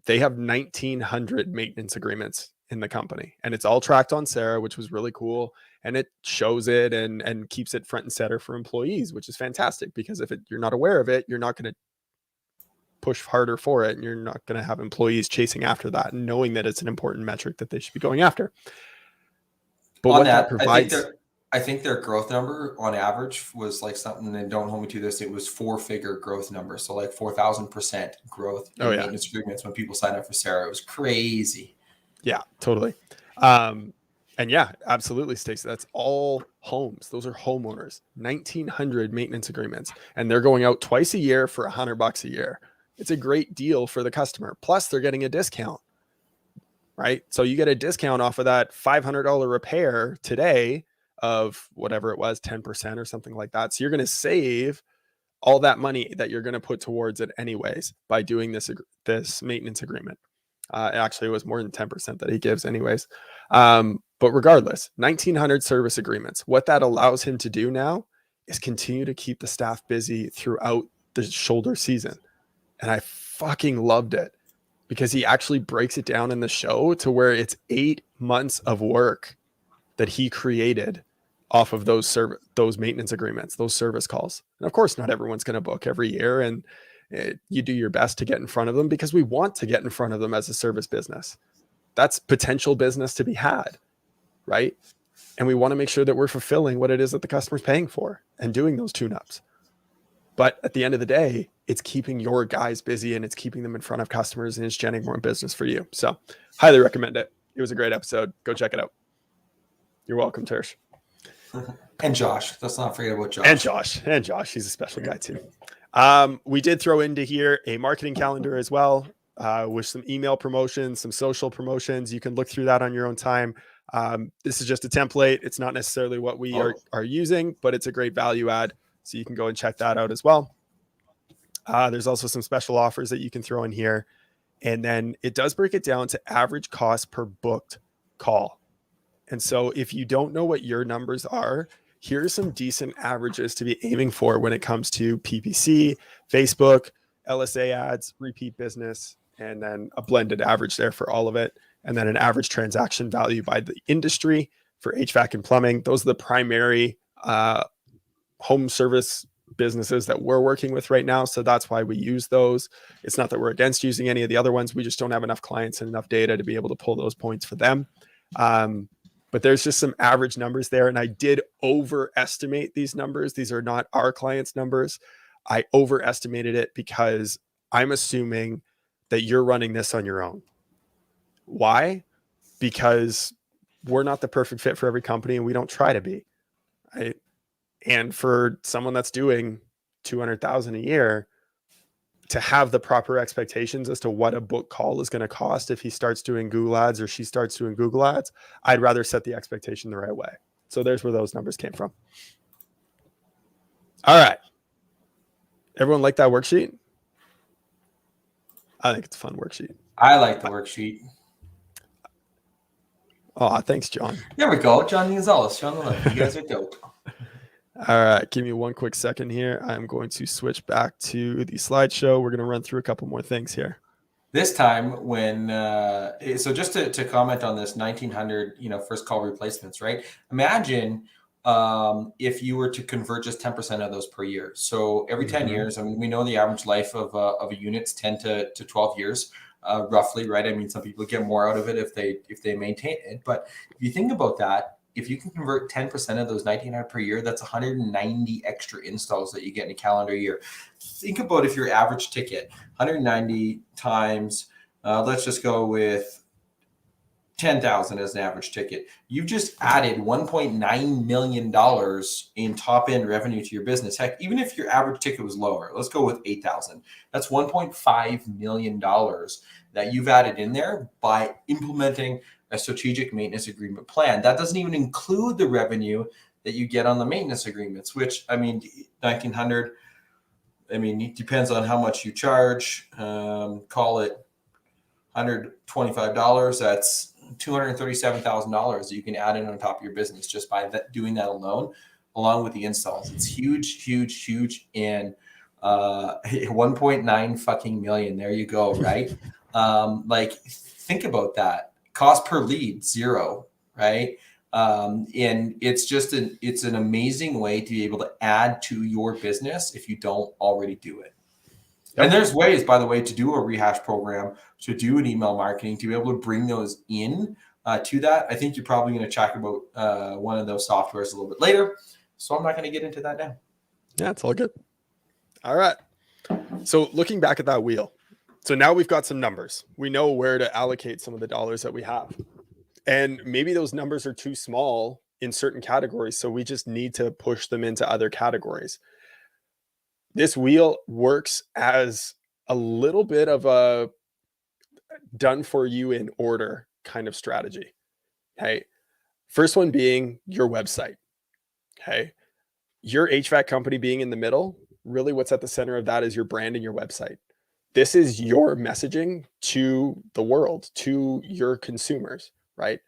They have 1,900 maintenance agreements in the company, and it's all tracked on Sarah, which was really cool. And it shows it and keeps it front and center for employees, which is fantastic, because if you're not aware of it, you're not going to push harder for it, and you're not going to have employees chasing after that and knowing that it's an important metric that they should be going after. But on what that provides, I think their growth number on average was like something, and don't hold me to this, it was 4-figure growth number. So like 4,000% growth in maintenance agreements when people sign up for Sarah. It was crazy. Yeah, totally. And yeah, absolutely, Stacey. That's all homes. Those are homeowners. 1,900 maintenance agreements, and they're going out twice a year for $100 a year. It's a great deal for the customer. Plus, they're getting a discount, right? So you get a discount off of that $500 repair today of whatever it was, 10% or something like that. So you're going to save all that money that you're going to put towards it anyways by doing this maintenance agreement. Actually, it was more than 10% that he gives anyways. But regardless, 1,900 service agreements. What that allows him to do now is continue to keep the staff busy throughout the shoulder season. And I fucking loved it, because he actually breaks it down in the show to where it's 8 months of work that he created off of those maintenance agreements, those service calls. And of course, not everyone's going to book every year, and you do your best to get in front of them, because we want to get in front of them as a service business. That's potential business to be had, right? And we want to make sure that we're fulfilling what it is that the customer's paying for and doing those tune-ups. But at the end of the day, it's keeping your guys busy, and it's keeping them in front of customers, and it's generating more business for you. So highly recommend it. It was a great episode. Go check it out. You're welcome, Tersh. And Josh. Let's not forget about Josh. And Josh. He's a special guy too. We did throw into here a marketing calendar as well, with some email promotions, some social promotions. You can look through that on your own time. This is just a template. It's not necessarily what we are using, but it's a great value add. So you can go and check that out as well. There's also some special offers that you can throw in here. And then it does break it down to average cost per booked call. And so if you don't know what your numbers are, here's some decent averages to be aiming for when it comes to PPC, Facebook, LSA ads, repeat business, and then a blended average there for all of it. And then an average transaction value by the industry for HVAC and plumbing. Those are the primary home service businesses that we're working with right now. So that's why we use those. It's not that we're against using any of the other ones. We just don't have enough clients and enough data to be able to pull those points for them. But there's just some average numbers there. And I did overestimate these numbers. These are not our clients' numbers. I overestimated it because I'm assuming that you're running this on your own. Why? Because we're not the perfect fit for every company, and we don't try to be. Right? And for someone that's doing $200,000 a year, to have the proper expectations as to what a book call is going to cost if he starts doing Google ads or she starts doing Google ads, I'd rather set the expectation the right way. So there's where those numbers came from. All right. Everyone like that worksheet? I think it's a fun worksheet. I like the worksheet. Oh, thanks, John. There we go. John Gonzalez. John, you guys are dope. All right, give me one quick second here. I'm going to switch back to the slideshow. We're going to run through a couple more things here. This time when, so just to comment on this 1,900, first call replacements, right? Imagine if you were to convert just 10% of those per year. So every 10 years, I mean, we know the average life of a unit's 10 to 12 years, roughly, right? I mean, some people get more out of it if they maintain it. But if you think about that, if you can convert 10% of those 1,900 per year, that's 190 extra installs that you get in a calendar year. Think about if your average ticket, 190 times, let's just go with 10,000 as an average ticket. You've just added $1.9 million in top end revenue to your business. Heck, even if your average ticket was lower, let's go with 8,000. That's $1.5 million that you've added in there by implementing a strategic maintenance agreement plan. That doesn't even include the revenue that you get on the maintenance agreements, which, I mean, 1,900, I mean, it depends on how much you charge. Call it $125. That's $237,000 that you can add in on top of your business just by doing that alone, along with the installs. It's huge, huge, huge. And 1.9 fucking million. There you go. Right. Like, think about that. Cost per lead, 0, right? And it's an amazing way to be able to add to your business if you don't already do it. Yep. And there's ways, by the way, to do a rehash program, to do an email marketing, to be able to bring those in to that. I think you're probably going to chat about one of those softwares a little bit later. So I'm not going to get into that now. Yeah, it's all good. All right. So looking back at that wheel, so now we've got some numbers. We know where to allocate some of the dollars that we have. And maybe those numbers are too small in certain categories, so we just need to push them into other categories. This wheel works as a little bit of a done for you in order kind of strategy. Okay. First one being your website. Okay. Your HVAC company being in the middle, really what's at the center of that is your brand and your website. This is your messaging to the world, to your consumers, right?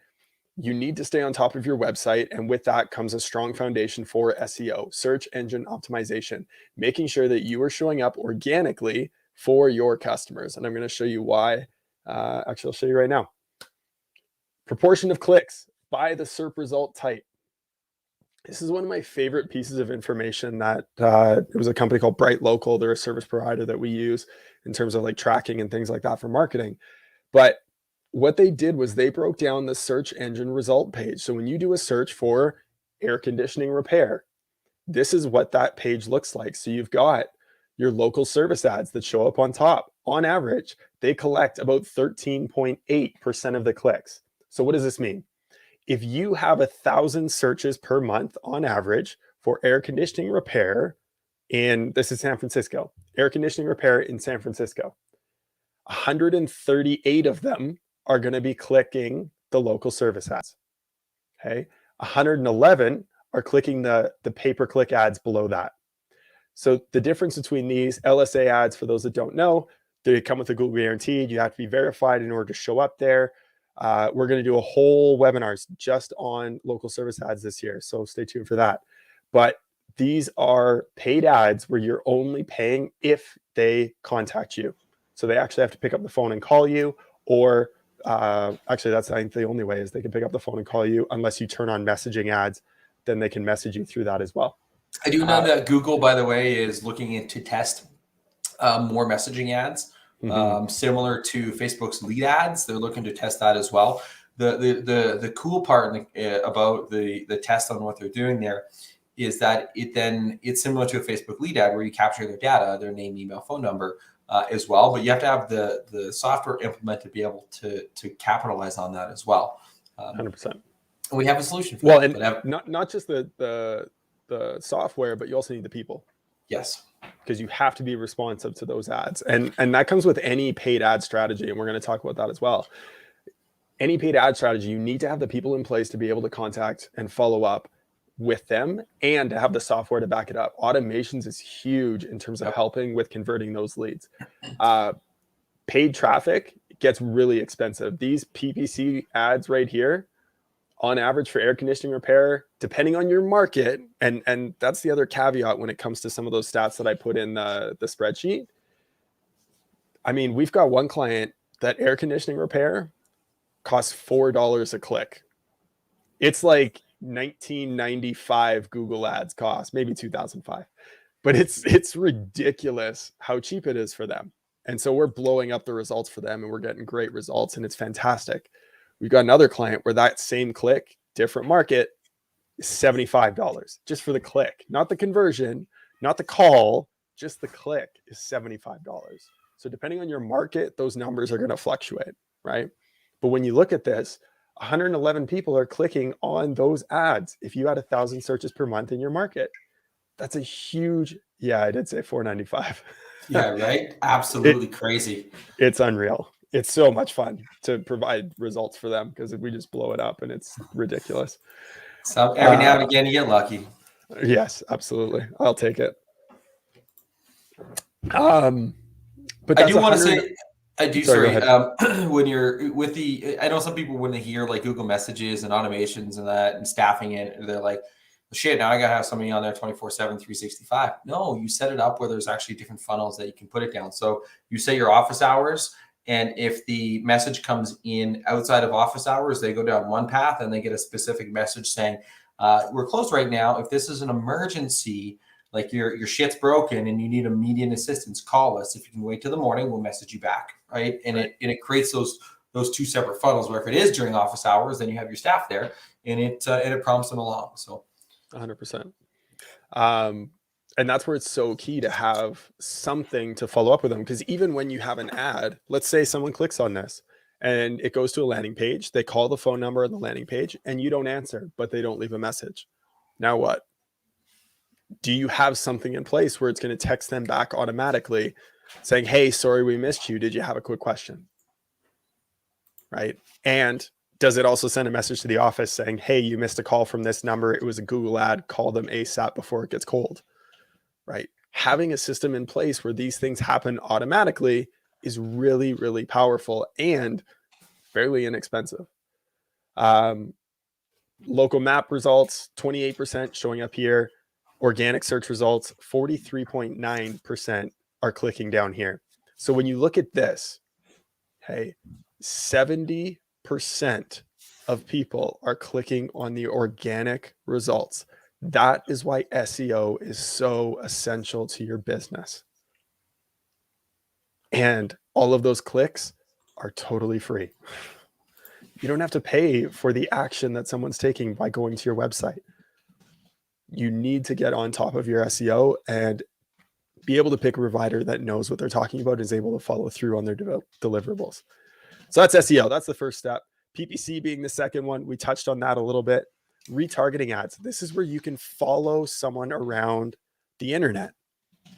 You need to stay on top of your website. And with that comes a strong foundation for SEO, search engine optimization, making sure that you are showing up organically for your customers. And I'm going to show you why. Actually, I'll show you right now. Proportion of clicks by the SERP result type. This is one of my favorite pieces of information that it was a company called Bright Local. They're a service provider that we use in terms of like tracking and things like that for marketing. But what they did was they broke down the search engine result page. So when you do a search for air conditioning repair, this is what that page looks like. So you've got your local service ads that show up on top. On average, they collect about 13.8% of the clicks. So what does this mean? If you have 1,000 searches per month on average for air conditioning repair, and this is San Francisco, air conditioning repair in San Francisco, 138 of them are going to be clicking the local service ads. Okay. 111 are clicking the pay-per-click ads below that. So the difference between these LSA ads, for those that don't know, they come with a Google guaranteed. You have to be verified in order to show up there. We're going to do a whole webinars just on local service ads this year. So stay tuned for that. But these are paid ads where you're only paying if they contact you. So they actually have to pick up the phone and call you, or actually that's, I think, the only way is they can pick up the phone and call you unless you turn on messaging ads, then they can message you through that as well. I do know that Google, by the way, is looking into test more messaging ads. Similar to Facebook's lead ads, they're looking to test that as well. The cool part about the test on what they're doing there is that it's similar to a Facebook lead ad where you capture their data, their name, email, phone number as well. But you have to have the software implemented to be able to capitalize on that as well. 100%. And we have a solution for that. And not just the software, but you also need the people. Yes. Because you have to be responsive to those ads. And that comes with any paid ad strategy. And we're going to talk about that as well. Any paid ad strategy, you need to have the people in place to be able to contact and follow up with them and to have the software to back it up. Automations is huge in terms of helping with converting those leads. Paid traffic gets really expensive. These PPC ads right here, on average for air conditioning repair, depending on your market, and that's the other caveat when it comes to some of those stats that I put in the spreadsheet. I mean, we've got one client that air conditioning repair costs $4 a click. It's like 1995 Google ads cost, maybe 2005, but it's ridiculous how cheap it is for them. And so we're blowing up the results for them and we're getting great results and it's fantastic. We've got another client where that same click, different market, is $75 just for the click, not the conversion, not the call, just the click is $75. So depending on your market, those numbers are going to fluctuate, right? But when you look at this, 111 people are clicking on those ads. If you had 1,000 searches per month in your market, that's a huge, yeah, I did say 495. Yeah, right. Absolutely crazy. It's unreal. It's so much fun to provide results for them because we just blow it up and it's ridiculous. So every now and again, you get lucky. Yes, absolutely. I'll take it. But I do want to say, when you're with I know some people, when they hear like Google messages and automations and that and staffing it, they're like, shit, now I got to have somebody on there 24/7, 365. No, you set it up where there's actually different funnels that you can put it down. So you say your office hours And if the message comes in outside of office hours, they go down one path and they get a specific message saying, we're closed right now. If this is an emergency, like your shit's broken and you need immediate assistance, call us. If you can wait till the morning, we'll message you back, right? And it creates those two separate funnels where if it is during office hours, then you have your staff there and it prompts them along. So 100%. And that's where it's so key to have something to follow up with them. Because even when you have an ad, let's say someone clicks on this and it goes to a landing page, they call the phone number on the landing page and you don't answer, but they don't leave a message. Now what? Do you have something in place where it's going to text them back automatically saying, hey, sorry, we missed you. Did you have a quick question? Right. And does it also send a message to the office saying, hey, you missed a call from this number. It was a Google ad. Call them ASAP before it gets cold. Right. Having a system in place where these things happen automatically is really, really powerful and fairly inexpensive. Local map results, 28% showing up here. Organic search results, 43.9% are clicking down here. So when you look at this, hey, 70% of people are clicking on the organic results. That is why SEO is so essential to your business. And all of those clicks are totally free. You don't have to pay for the action that someone's taking by going to your website. You need to get on top of your SEO and be able to pick a provider that knows what they're talking about and is able to follow through on their deliverables. So that's SEO. That's the first step. PPC being the second one. We touched on that a little bit. Retargeting ads. This is where you can follow someone around the internet.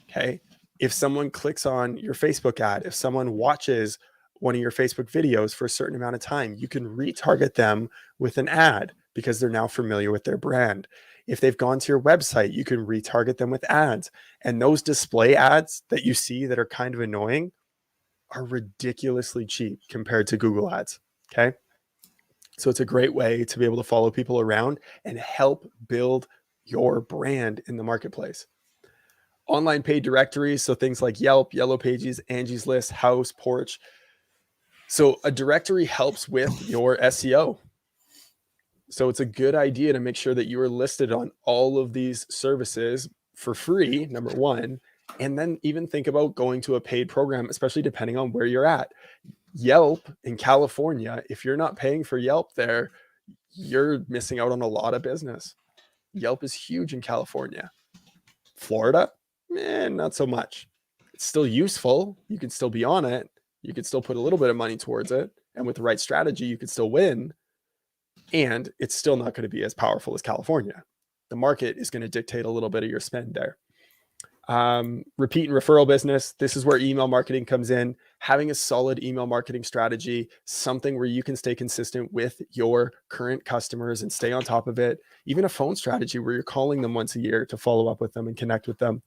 Okay. If someone clicks on your Facebook ad, if someone watches one of your Facebook videos for a certain amount of time, you can retarget them with an ad because they're now familiar with their brand. If they've gone to your website, you can retarget them with ads. And those display ads that you see that are kind of annoying are ridiculously cheap compared to Google ads. Okay. So it's a great way to be able to follow people around and help build your brand in the marketplace. Online paid directories. So things like Yelp, Yellow Pages, Angie's List, House, Porch. So a directory helps with your SEO. So it's a good idea to make sure that you are listed on all of these services for free, number one, and then even think about going to a paid program, especially depending on where you're at. Yelp in California, if you're not paying for Yelp there, you're missing out on a lot of business. Yelp is huge in California. Florida, not so much. It's still useful. You can still be on it. You could still put a little bit of money towards it. And with the right strategy, you could still win. And it's still not going to be as powerful as California. The market is going to dictate a little bit of your spend there. Repeat and referral business. This is where email marketing comes in. Having a solid email marketing strategy, something where you can stay consistent with your current customers and stay on top of it. Even a phone strategy where you're calling them once a year to follow up with them and connect with them.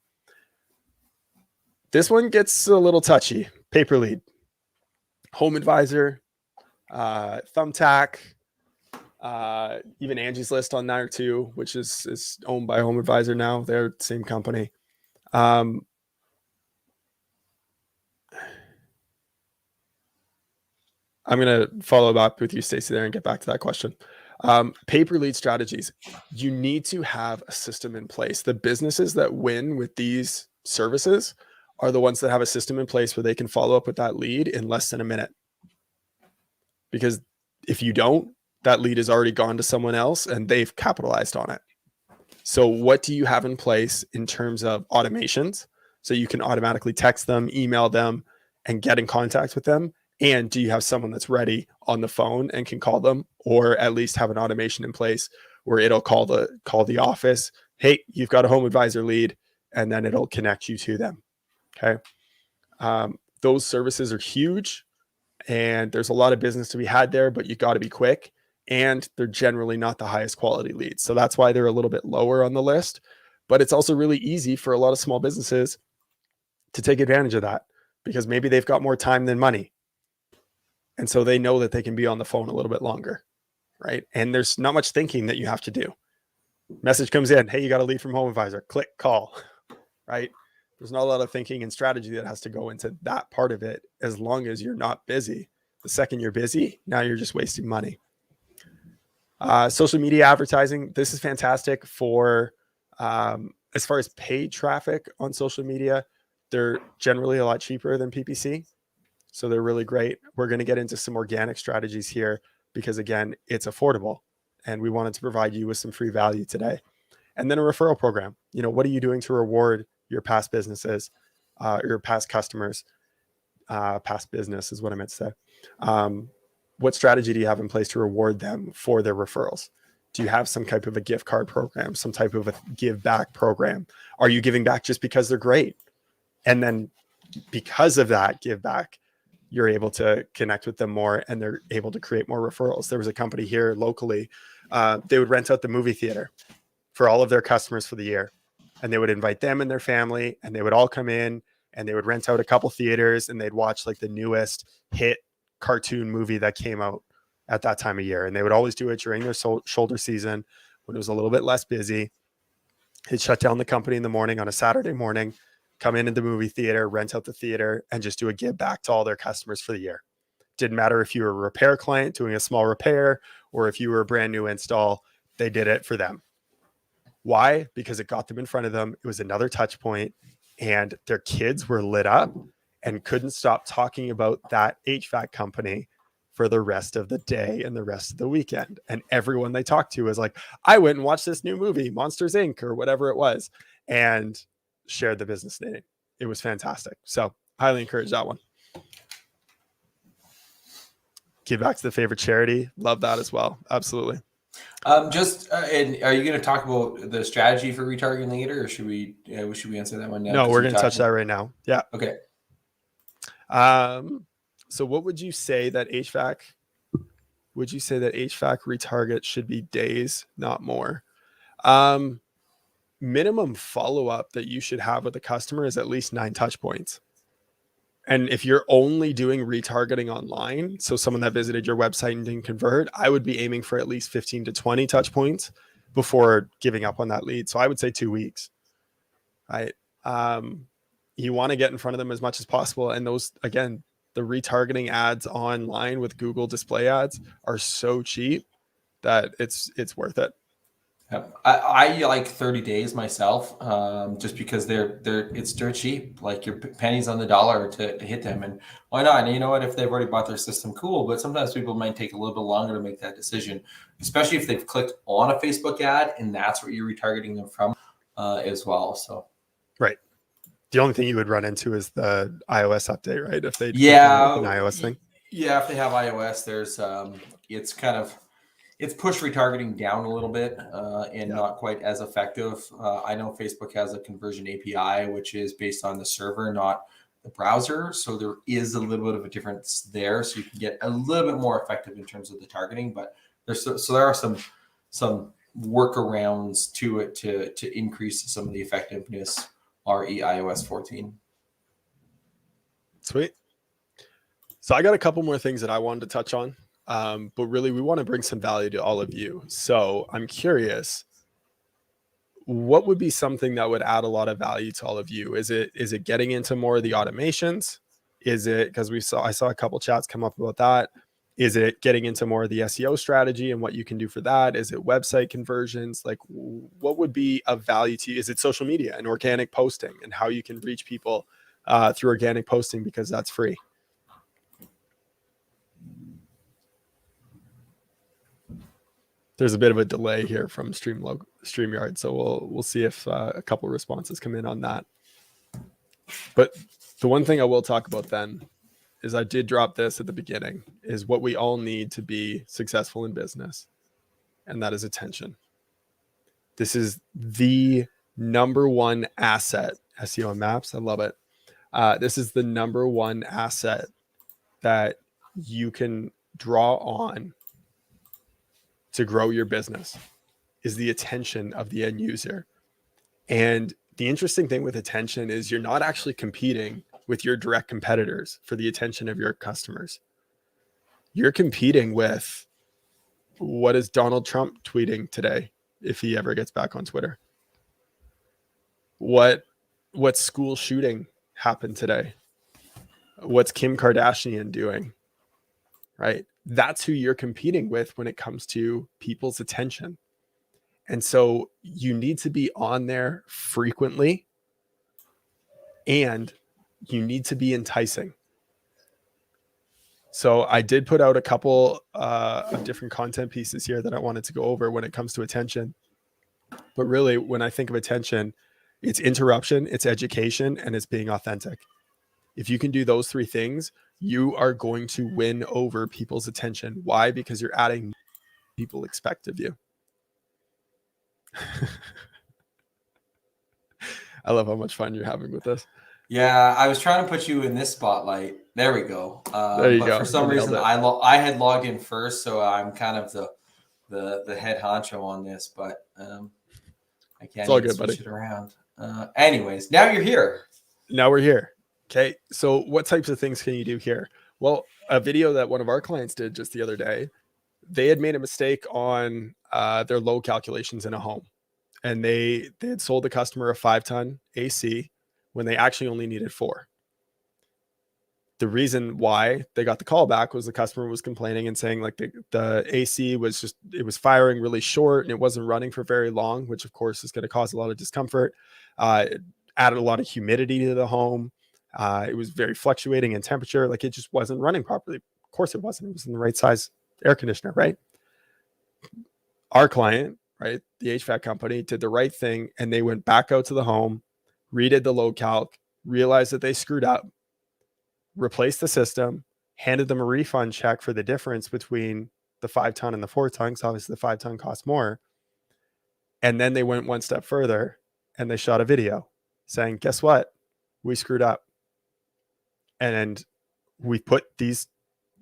This one gets a little touchy. Pay-per lead, Home Advisor, Thumbtack, even Angie's List on there too, which is owned by Home Advisor now. They're the same company. I'm going to follow up with you, Stacey, there and get back to that question. Pay-per-lead strategies. You need to have a system in place. The businesses that win with these services are the ones that have a system in place where they can follow up with that lead in less than a minute. Because if you don't, that lead has already gone to someone else and they've capitalized on it. So what do you have in place in terms of automations? So you can automatically text them, email them, and get in contact with them. And do you have someone that's ready on the phone and can call them, or at least have an automation in place where it'll call the office? Hey, you've got a Home Advisor lead, and then it'll connect you to them. Okay. Those services are huge and there's a lot of business to be had there, but you got to be quick. And they're generally not the highest quality leads. So that's why they're a little bit lower on the list. But it's also really easy for a lot of small businesses to take advantage of that because maybe they've got more time than money. And so they know that they can be on the phone a little bit longer, right? And there's not much thinking that you have to do. Message comes in, hey, you got a lead from Home Advisor. Click, call, right? There's not a lot of thinking and strategy that has to go into that part of it, as long as you're not busy. The second you're busy, now you're just wasting money. Social media advertising. This is fantastic for, as far as paid traffic on social media, they're generally a lot cheaper than PPC. So they're really great. We're going to get into some organic strategies here because, again, it's affordable and we wanted to provide you with some free value today. And then a referral program. What are you doing to reward your past businesses, your past customers? Past business is what I meant to say. What strategy do you have in place to reward them for their referrals? Do you have some type of a gift card program, some type of a give back program? Are you giving back just because they're great? And then because of that give back, you're able to connect with them more and they're able to create more referrals. There was a company here locally. They would rent out the movie theater for all of their customers for the year. And they would invite them and their family and they would all come in and they would rent out a couple theaters and they'd watch like the newest hit cartoon movie that came out at that time of year. And they would always do it during their shoulder season when it was a little bit less busy. They'd shut down the company in the morning on a Saturday morning, come into the movie theater, rent out the theater, and just do a give back to all their customers for the year. Didn't matter if you were a repair client doing a small repair or if you were a brand new install, they did it for them. Why? Because it got them in front of them. It was another touch point and their kids were lit up and couldn't stop talking about that HVAC company for the rest of the day and the rest of the weekend. And everyone they talked to was like, I went and watched this new movie, Monsters Inc. or whatever it was, and shared the business name. It was fantastic. So highly encourage that one. Give back to the favorite charity. Love that as well. Absolutely. And are you going to talk about the strategy for retargeting later, or should we answer that one now? No, we're going to touch that right now. Yeah. Okay. So what would you say that HVAC retarget should be days, not more? Minimum follow-up that you should have with the customer is at least 9 touch points. And if you're only doing retargeting online, so someone that visited your website and didn't convert, I would be aiming for at least 15 to 20 touch points before giving up on that lead. So I would say 2 weeks, right? You want to get in front of them as much as possible. And those, again, the retargeting ads online with Google display ads are so cheap that it's worth it. I like 30 days myself, just because it's dirt cheap. Like your pennies on the dollar to hit them, and why not? And you know what? If they've already bought their system, cool. But sometimes people might take a little bit longer to make that decision, especially if they've clicked on a Facebook ad and that's where you're retargeting them from, as well. So, right. The only thing you would run into is the iOS update, right? If they an iOS thing. Yeah, if they have iOS, there's it's pushed retargeting down a little bit, and not quite as effective. I know Facebook has a conversion API, which is based on the server, not the browser. So there is a little bit of a difference there. So you can get a little bit more effective in terms of the targeting, but there are some workarounds to it to increase some of the effectiveness. RE iOS 14. Sweet. So I got a couple more things that I wanted to touch on. But really, we want to bring some value to all of you. So I'm curious, what would be something that would add a lot of value to all of you? Is it getting into more of the automations? Is it, because I saw a couple chats come up about that. Is it getting into more of the SEO strategy and what you can do for that? Is it website conversions? Like, what would be of value to you? Is it social media and organic posting and how you can reach people through organic posting, because that's free? There's a bit of a delay here from StreamYard, so we'll see if a couple responses come in on that. But the one thing I will talk about then is, I did drop this at the beginning, is what we all need to be successful in business, and that is attention. This is the number one asset. SEO and maps, I love it. This is the number one asset that you can draw on to grow your business, is the attention of the end user. And the interesting thing with attention is you're not actually competing with your direct competitors for the attention of your customers. You're competing with, what is Donald Trump tweeting today, if he ever gets back on Twitter? What what school shooting happened today? What's Kim Kardashian doing? Right? That's who you're competing with when it comes to people's attention. And so you need to be on there frequently, and you need to be enticing. So I did put out a couple of different content pieces here that I wanted to go over when it comes to attention. But really, when I think of attention, it's interruption, it's education, and it's being authentic. If you can do those three things, you are going to win over people's attention. Why? Because you're adding people expect of you. I love how much fun you're having with this. Yeah, I was trying to put you in this spotlight. There we go. There you but go. For some reason, I had logged in first, so I'm kind of the head honcho on this. But I can't even switch it around. Anyways, now you're here. Now we're here. Okay. So what types of things can you do here? Well, a video that one of our clients did just the other day, they had made a mistake on their load calculations in a home. And they had sold the customer a 5-ton AC when they actually only needed 4. The reason why they got the call back was the customer was complaining and saying like the AC was it was firing really short and it wasn't running for very long, which of course is going to cause a lot of discomfort. It added a lot of humidity to the home. It was very fluctuating in temperature. Like it just wasn't running properly. Of course it wasn't. It was in the right size air conditioner, right? Our client, right, the HVAC company, did the right thing, and they went back out to the home, redid the load calc, realized that they screwed up, replaced the system, handed them a refund check for the difference between the 5-ton and the 4-ton, because obviously the 5-ton costs more. And then they went one step further and they shot a video saying, guess what? We screwed up. And we put these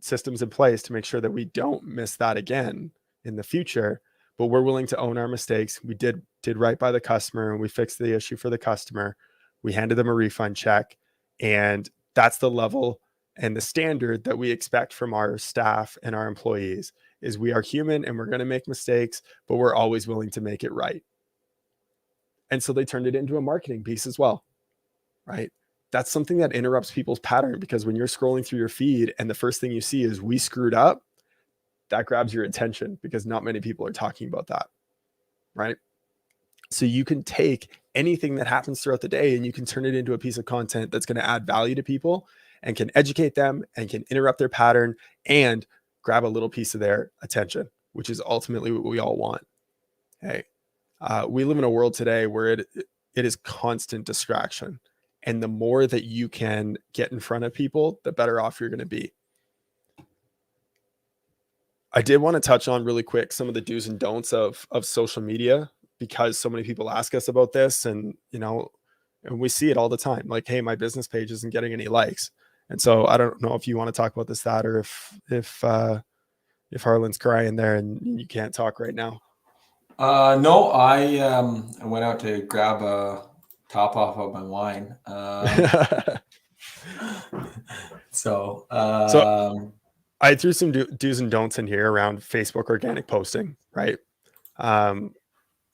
systems in place to make sure that we don't miss that again in the future. But we're willing to own our mistakes. We did right by the customer, and we fixed the issue for the customer. We handed them a refund check, and that's the level and the standard that we expect from our staff and our employees. Is we are human and we're going to make mistakes, but we're always willing to make it right. And so they turned it into a marketing piece as well, right? That's something that interrupts people's pattern, because when you're scrolling through your feed and the first thing you see is we screwed up, that grabs your attention because not many people are talking about that, right? So you can take anything that happens throughout the day and you can turn it into a piece of content that's going to add value to people and can educate them and can interrupt their pattern and grab a little piece of their attention, which is ultimately what we all want. Hey, we live in a world today where it is constant distraction. And the more that you can get in front of people, the better off you're going to be. I did want to touch on really quick some of the do's and don'ts of social media, because so many people ask us about this, and and we see it all the time. Like, hey, my business page isn't getting any likes. And so I don't know if you want to talk about this, that, or if Harlan's crying there and you can't talk right now. No, I went out to grab a top off of my wine. So I threw some do's and don'ts in here around Facebook organic posting, right?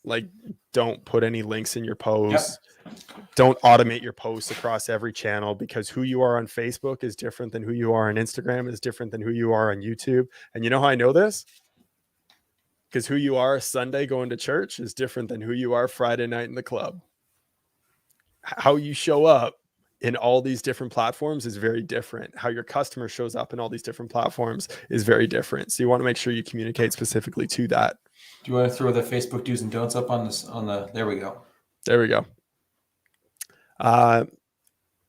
Like, don't put any links in your posts. Yep. Don't automate your posts across every channel, because who you are on Facebook is different than who you are on Instagram, is different than who you are on YouTube. And you know how I know this? Because who you are Sunday going to church is different than who you are Friday night in the club. How you show up in all these different platforms is very different. How your customer shows up in all these different platforms is very different. So you want to make sure you communicate specifically to that. Do you want to throw the Facebook do's and don'ts up on this? There we go. There we go.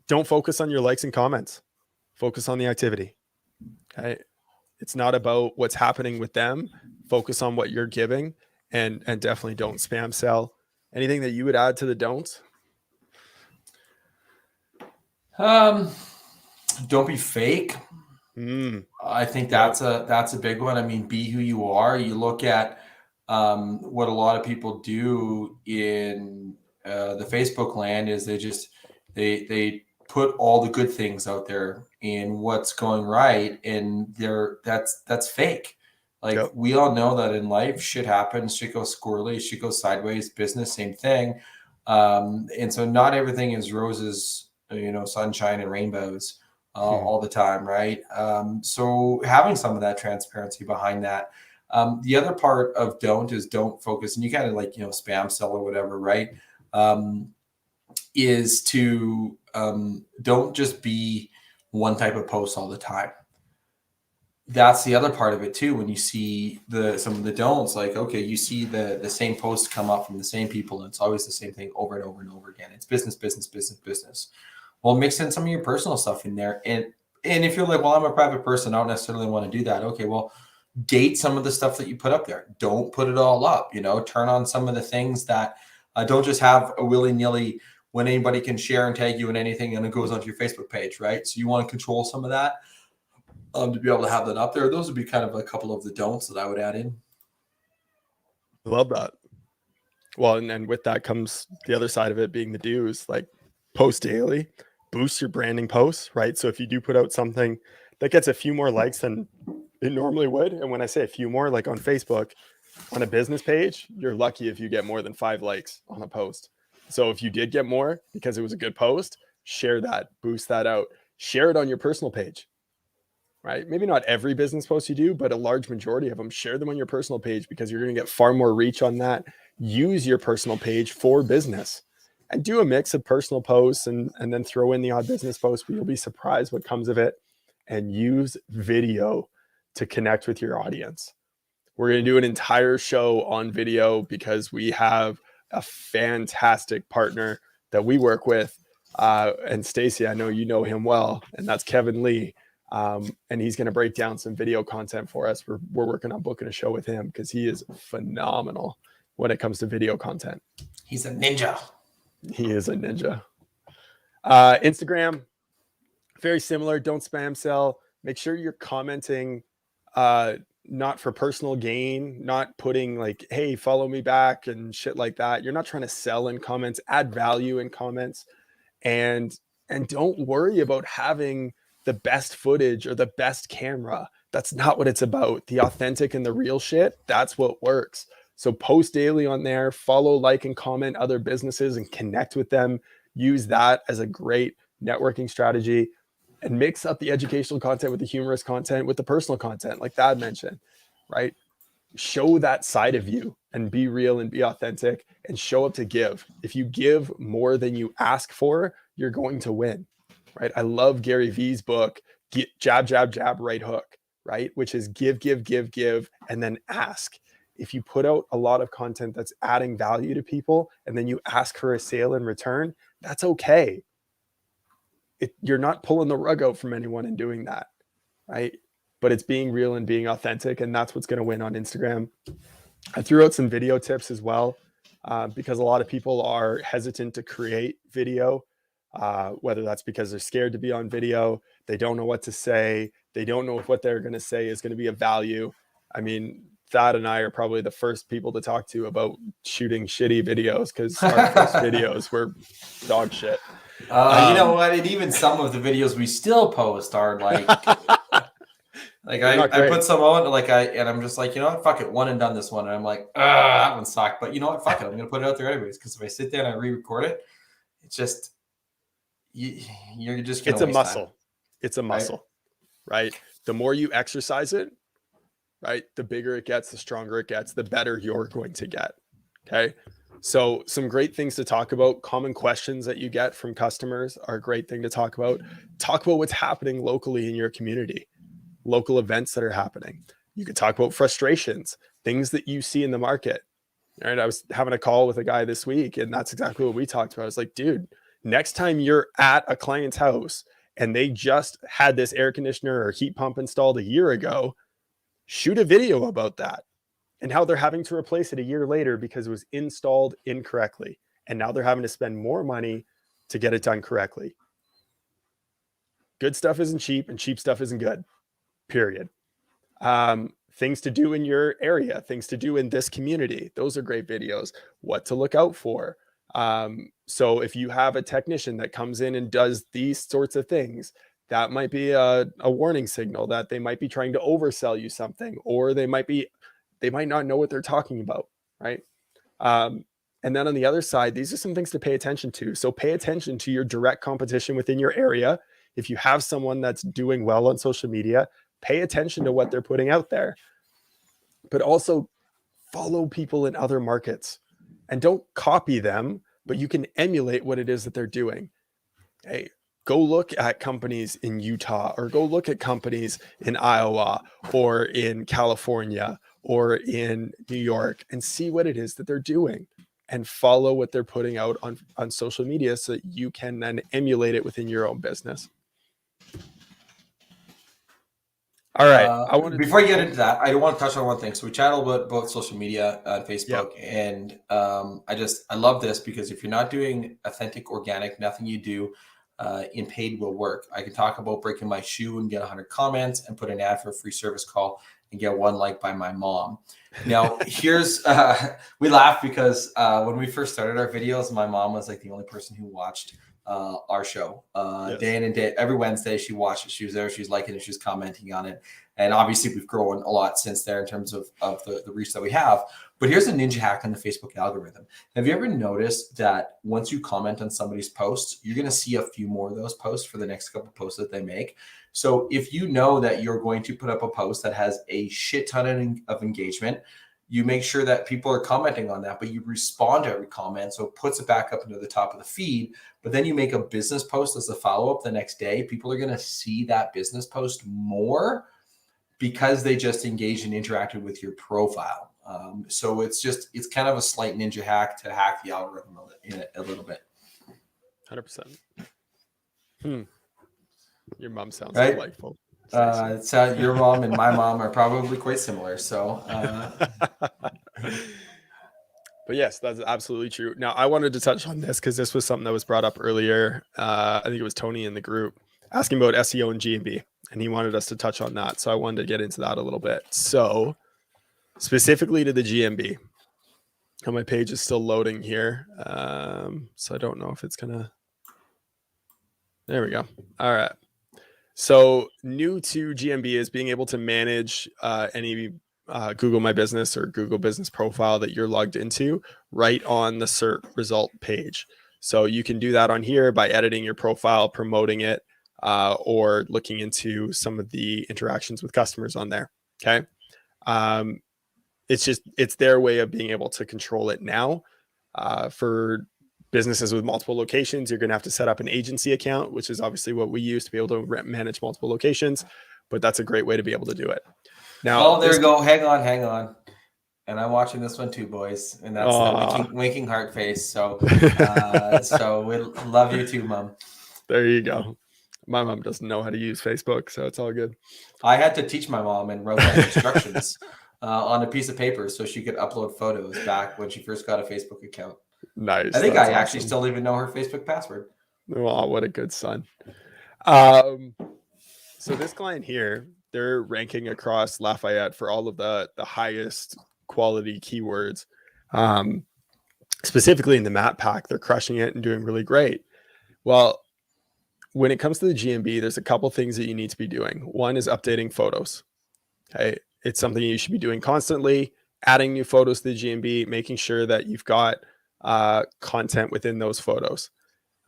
Don't focus on your likes and comments. Focus on the activity. Okay. It's not about what's happening with them. Focus on what you're giving, and definitely don't spam sell. Anything that you would add to the don'ts? Don't be fake. I think that's a big one. I mean, be who you are. You look at what a lot of people do in the Facebook land is they put all the good things out there in what's going right, and that's fake. Like, yep. We all know that in life, shit happens, shit goes squirrely, shit goes sideways. Business, same thing. And so not everything is roses, sunshine and rainbows all the time, right? So having some of that transparency behind that. The other part of don't focus, and you kind of like, spam sell or whatever, right? Is to don't just be one type of post all the time. That's the other part of it too. When you see some of the don'ts, like, okay, you see the same posts come up from the same people, and it's always the same thing over and over and over again. It's business, business, business, business. Well, mix in some of your personal stuff in there. And if you're like, well, I'm a private person, I don't necessarily want to do that. Okay, well, date some of the stuff that you put up there. Don't put it all up. Turn on some of the things that don't just have a willy-nilly when anybody can share and tag you in anything and it goes onto your Facebook page, right? So you want to control some of that. To be able to have that up there. Those would be kind of a couple of the don'ts that I would add in. I love that. Well, and with that comes the other side of it being the do's, like post daily, boost your branding posts, right? So if you do put out something that gets a few more likes than it normally would, and when I say a few more, like on Facebook, on a business page, you're lucky if you get more than 5 likes on a post. So if you did get more because it was a good post, share that, boost that out, share it on your personal page. Right? Maybe not every business post you do, but a large majority of them, share them on your personal page because you're going to get far more reach on that. Use your personal page for business and do a mix of personal posts and then throw in the odd business post, but you'll be surprised what comes of it. And use video to connect with your audience. We're going to do an entire show on video because we have a fantastic partner that we work with. And Stacey, I know you know him well, and that's Kevin Lee. And he's going to break down some video content for us. We're working on booking a show with him because he is phenomenal when it comes to video content. He's a ninja. He is a ninja. Instagram, very similar. Don't spam sell. Make sure you're commenting, not for personal gain, not putting like, hey, follow me back and shit like that. You're not trying to sell in comments. Add value in comments, and don't worry about having the best footage or the best camera. That's not what it's about. The authentic and the real shit, that's what works. So post daily on there, follow, like, and comment other businesses and connect with them. Use that as a great networking strategy, and mix up the educational content with the humorous content with the personal content, like Thad mentioned, right? Show that side of you and be real and be authentic and show up to give. If you give more than you ask for, you're going to win. Right? I love Gary Vee's book, Jab, Jab, Jab, Right Hook, right? Which is give, and then ask. If you put out a lot of content that's adding value to people and then you ask for a sale in return, that's okay. You're not pulling the rug out from anyone in doing that, right? But it's being real and being authentic, and that's what's going to win on Instagram. I threw out some video tips as well, because a lot of people are hesitant to create video. Whether that's because they're scared to be on video, they don't know what to say, they don't know if what they're going to say is going to be of value. I mean, Thad and I are probably the first people to talk to about shooting shitty videos because our first videos were dog shit. You know what? And even some of the videos we still post are like, I put some on, and I'm just like, you know what? Fuck it, one and done this one. And I'm like, that one sucked. But you know what? Fuck it, I'm going to put it out there anyways. Because if I sit there and I re-record it, it's just, you're just gonna it's a muscle time. It's a muscle, right? The more you exercise it, right, the bigger it gets, the stronger it gets, the better you're going to get. Okay, so some great things to talk about. Common questions that you get from customers are a great thing to talk about. Talk about what's happening locally in your community, local events that are happening. You can talk about frustrations, things that you see in the market. All right, I was having a call with a guy this week, and that's exactly what we talked about. I was like, dude, next time you're at a client's house and they just had this air conditioner or heat pump installed a year ago, shoot a video about that and how they're having to replace it a year later because it was installed incorrectly. And now they're having to spend more money to get it done correctly. Good stuff isn't cheap, and cheap stuff isn't good, period. Things to do in your area, things to do in this community. Those are great videos. What to look out for. So if you have a technician that comes in and does these sorts of things, that might be a warning signal that they might be trying to oversell you something, or they might not know what they're talking about, right? And then on the other side, these are some things to pay attention to. So pay attention to your direct competition within your area. If you have someone that's doing well on social media, pay attention to what they're putting out there. But also follow people in other markets and don't copy them, but you can emulate what it is that they're doing. Hey, go look at companies in Utah, or go look at companies in Iowa or in California or in New York, and see what it is that they're doing and follow what they're putting out on social media so that you can then emulate it within your own business. All right. Before you get into that, I want to touch on one thing. So we chat a little bit about social media on Facebook, and I love this, because if you're not doing authentic, organic, nothing you do in paid will work. I can talk about breaking my shoe and get 100 comments and put an ad for a free service call and get 1 like by my mom. Now, here's we laugh because when we first started our videos, my mom was like the only person who watched our show day in and day. Every Wednesday she watched it. She was there. She was liking it. She was commenting on it. And obviously we've grown a lot since there in terms of the reach that we have. But here's a ninja hack on the Facebook algorithm. Have you ever noticed that once you comment on somebody's posts, you're going to see a few more of those posts for the next couple of posts that they make? So if you know that you're going to put up a post that has a shit ton of engagement, you make sure that people are commenting on that, but you respond to every comment. So it puts it back up into the top of the feed. But then you make a business post as a follow-up the next day. People are going to see that business post more because they just engaged and interacted with your profile. So it's kind of a slight ninja hack to hack the algorithm a little bit. 100%. Your mom sounds right? delightful. Your mom and my mom are probably quite similar. So, but yes, that's absolutely true. Now, I wanted to touch on this because this was something that was brought up earlier. I think it was Tony in the group asking about SEO and GMB, and he wanted us to touch on that. So I wanted to get into that a little bit. So specifically to the GMB, and my page is still loading here. So I don't know if it's gonna. There we go. All right. So new to GMB is being able to manage any Google My Business or Google Business Profile that you're logged into right on the SERP result page. So you can do that on here by editing your profile, promoting it, or looking into some of the interactions with customers on there. Okay. It's their way of being able to control it now. For businesses with multiple locations, you're going to have to set up an agency account, which is obviously what we use to be able to manage multiple locations, but that's a great way to be able to do it. Now, there you go. Hang on. And I'm watching this one too, boys. And that's the winking heart face. So, so we love you too, Mom. There you go. My mom doesn't know how to use Facebook, so it's all good. I had to teach my mom and wrote down instructions on a piece of paper so she could upload photos back when she first got a Facebook account. Nice. I think I actually still even know her Facebook password. Oh, what a good son. So this client here, they're ranking across Lafayette for all of the highest quality keywords. Specifically in the map pack, they're crushing it and doing really great. Well, when it comes to the GMB, there's a couple things that you need to be doing. One is updating photos. Okay. It's something you should be doing constantly, adding new photos to the GMB, making sure that you've got content within those photos.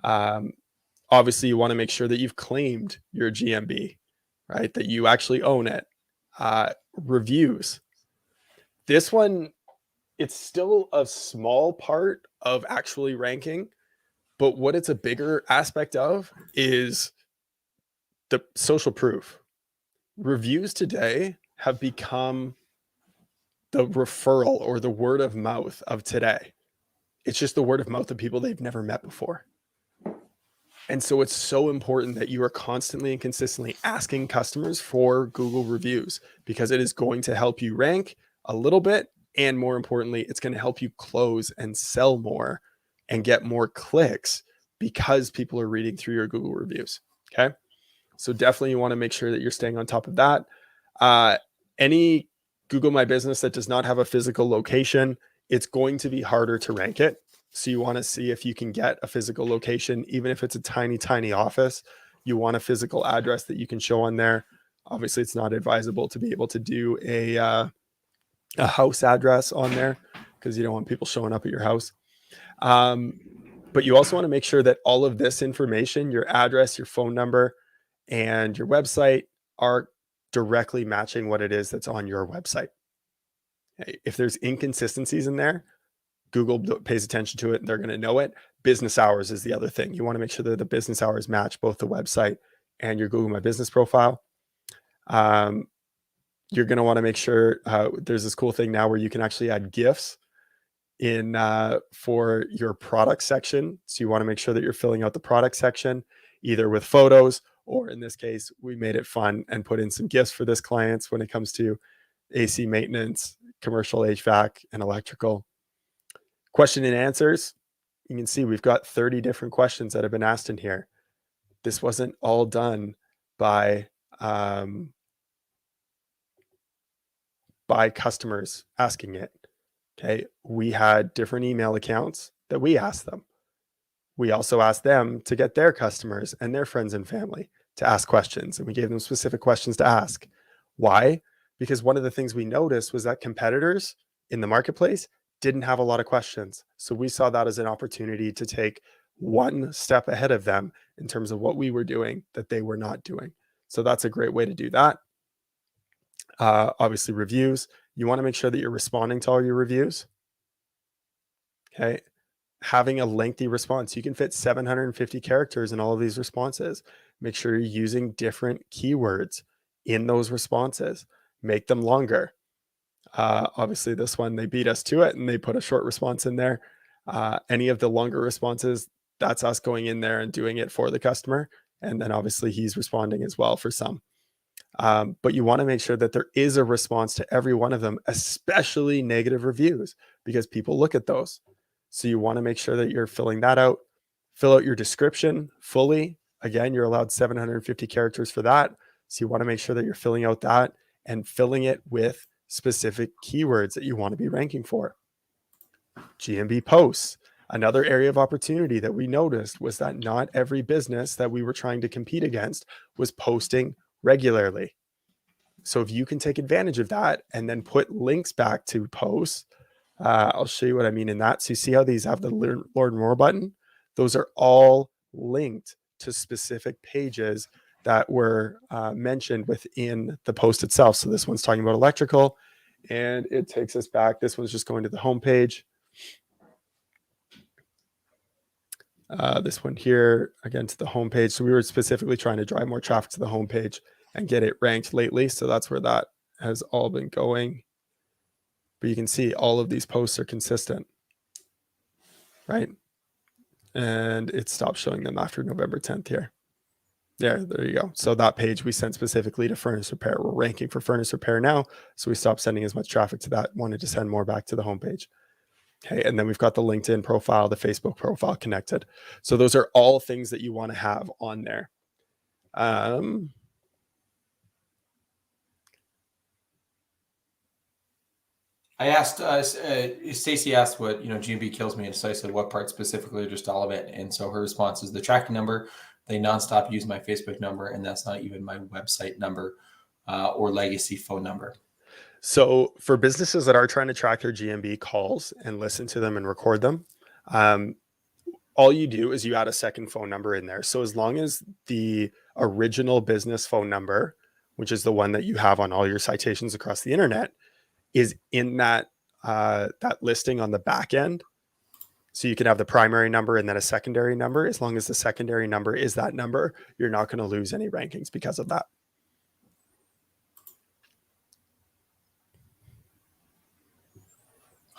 Obviously, you want to make sure that you've claimed your GMB, right? That you actually own it. Reviews. This one, it's still a small part of actually ranking, but what it's a bigger aspect of is the social proof. Reviews today have become the referral or the word of mouth of today. It's just the word of mouth of people they've never met before. And so it's so important that you are constantly and consistently asking customers for Google reviews, because it is going to help you rank a little bit. And more importantly, it's going to help you close and sell more and get more clicks because people are reading through your Google reviews. Okay. So definitely you want to make sure that you're staying on top of that. Any Google My Business that does not have a physical location, it's going to be harder to rank it. So you want to see if you can get a physical location, even if it's a tiny, tiny office. You want a physical address that you can show on there. Obviously, it's not advisable to be able to do a house address on there because you don't want people showing up at your house. But you also want to make sure that all of this information, your address, your phone number, and your website are directly matching what it is that's on your website. Okay. If there's inconsistencies in there, Google pays attention to it. They're going to know it. Business hours is the other thing. You want to make sure that the business hours match both the website and your Google My Business profile. You're going to want to make sure there's this cool thing now where you can actually add GIFs in for your product section. So you want to make sure that you're filling out the product section either with photos, or in this case, we made it fun and put in some GIFs for this clients when it comes to AC maintenance, commercial HVAC, and electrical. Question and answers. You can see we've got 30 different questions that have been asked in here. This wasn't all done by customers asking it. Okay. We had different email accounts that we asked them. We also asked them to get their customers and their friends and family to ask questions. And we gave them specific questions to ask. Why? Because one of the things we noticed was that competitors in the marketplace didn't have a lot of questions. So we saw that as an opportunity to take one step ahead of them in terms of what we were doing that they were not doing. So that's a great way to do that. Obviously, reviews. You want to make sure that you're responding to all your reviews. Okay. Having a lengthy response. You can fit 750 characters in all of these responses. Make sure you're using different keywords in those responses. Make them longer. Obviously, this one, they beat us to it and they put a short response in there. Any of the longer responses, that's us going in there and doing it for the customer. And then obviously he's responding as well for some. But you want to make sure that there is a response to every one of them, especially negative reviews, because people look at those. So you want to make sure that you're filling that out. Fill out your description fully. Again, you're allowed 750 characters for that. So you want to make sure that you're filling out that and filling it with specific keywords that you want to be ranking for. GMB posts. Another area of opportunity that we noticed was that not every business that we were trying to compete against was posting regularly. So if you can take advantage of that and then put links back to posts, I'll show you what I mean in that. So you see how these have the learn more button? Those are all linked to specific pages that were mentioned within the post itself. So this one's talking about electrical and it takes us back. This one's just going to the home page. This one here, again, to the homepage. So we were specifically trying to drive more traffic to the homepage and get it ranked lately. So that's where that has all been going. But you can see all of these posts are consistent, right? And it stopped showing them after November 10th here. There you go. So that page we sent specifically to furnace repair. We're ranking for furnace repair now. So we stopped sending as much traffic to that, wanted to send more back to the homepage. Okay, and then we've got the LinkedIn profile, the Facebook profile connected. So those are all things that you want to have on there. I asked, Stacy asked what, GMB kills me. And so I said, what part specifically, or just all of it? And so her response is the tracking number. They nonstop use my Facebook number, and that's not even my website number or legacy phone number. So for businesses that are trying to track their GMB calls and listen to them and record them, all you do is you add a second phone number in there. So as long as the original business phone number, which is the one that you have on all your citations across the internet, is in that listing on the back end. So you can have the primary number and then a secondary number. As long as the secondary number is that number, you're not going to lose any rankings because of that.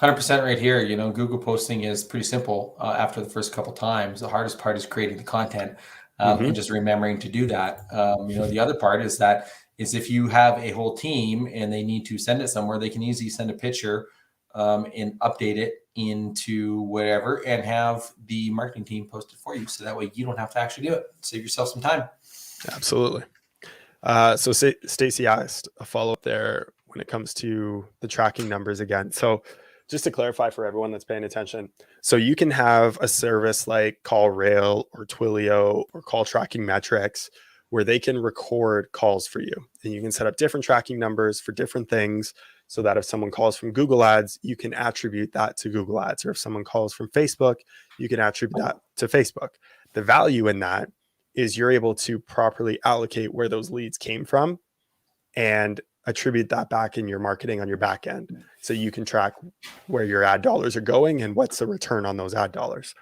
100% right here. Google posting is pretty simple after the first couple times. The hardest part is creating the content and just remembering to do that. The other part is if you have a whole team and they need to send it somewhere, they can easily send a picture and update it into whatever and have the marketing team post it for you. So that way you don't have to actually do it. Save yourself some time. Absolutely. So Stacy asked a follow-up there when it comes to the tracking numbers again. So just to clarify for everyone that's paying attention. So you can have a service like CallRail or Twilio or Call Tracking Metrics where they can record calls for you. And you can set up different tracking numbers for different things so that if someone calls from Google Ads, you can attribute that to Google Ads. Or if someone calls from Facebook, you can attribute that to Facebook. The value in that is you're able to properly allocate where those leads came from and attribute that back in your marketing on your back end. So you can track where your ad dollars are going and what's the return on those ad dollars.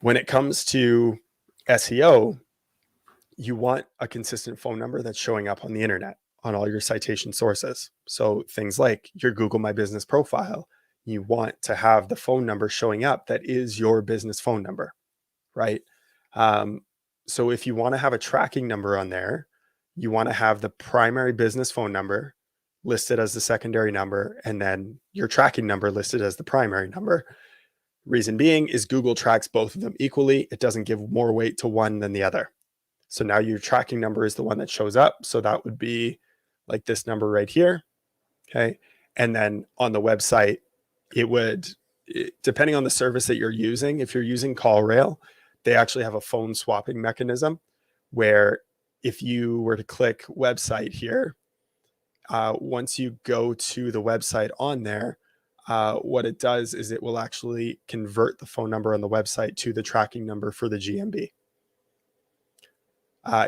When it comes to SEO, you want a consistent phone number that's showing up on the internet on all your citation sources. So things like your Google My Business profile, you want to have the phone number showing up that is your business phone number, right? So if you want to have a tracking number on there, you want to have the primary business phone number listed as the secondary number, and then your tracking number listed as the primary number. Reason being is Google tracks both of them equally. It doesn't give more weight to one than the other. So now your tracking number is the one that shows up. So that would be like this number right here. Okay. And then on the website, depending on the service that you're using, if you're using CallRail, they actually have a phone swapping mechanism where if you were to click website here, once you go to the website on there, what it does is it will actually convert the phone number on the website to the tracking number for the GMB.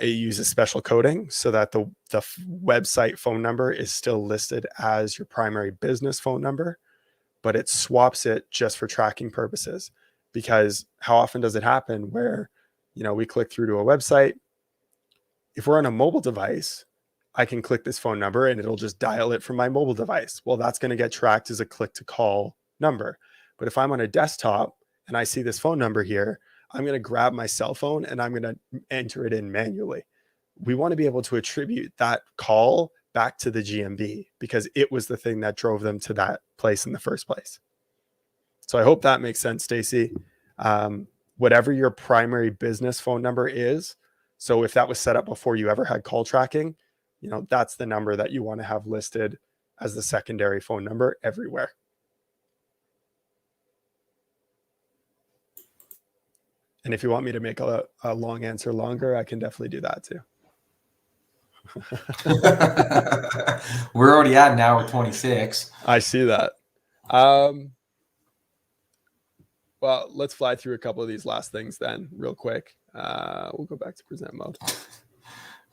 It uses special coding so that the website phone number is still listed as your primary business phone number, but it swaps it just for tracking purposes. Because how often does it happen where, we click through to a website? If we're on a mobile device, I can click this phone number and it'll just dial it from my mobile device. Well, that's going to get tracked as a click to call number. But if I'm on a desktop and I see this phone number here, I'm going to grab my cell phone and I'm going to enter it in manually. We want to be able to attribute that call back to the GMB because it was the thing that drove them to that place in the first place. So I hope that makes sense, Stacy. Whatever your primary business phone number is, so if that was set up before you ever had call tracking, that's the number that you want to have listed as the secondary phone number everywhere. And if you want me to make a long answer longer, I can definitely do that too. We're already at an hour 26. I see that. Well, let's fly through a couple of these last things then real quick. We'll go back to present mode.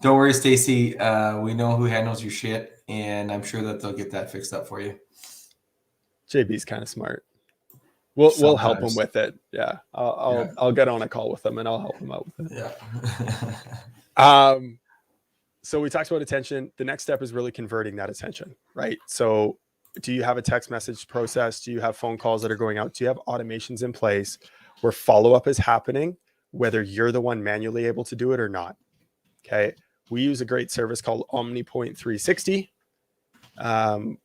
Don't worry, Stacy. We know who handles your shit, and I'm sure that they'll get that fixed up for you. JB's kind of smart. We'll help him with it. Yeah. I'll get on a call with them and I'll help him out with it. Yeah. So we talked about attention. The next step is really converting that attention, right? So do you have a text message process? Do you have phone calls that are going out? Do you have automations in place where follow-up is happening, whether you're the one manually able to do it or not? Okay. We use a great service called OmniPoint 360,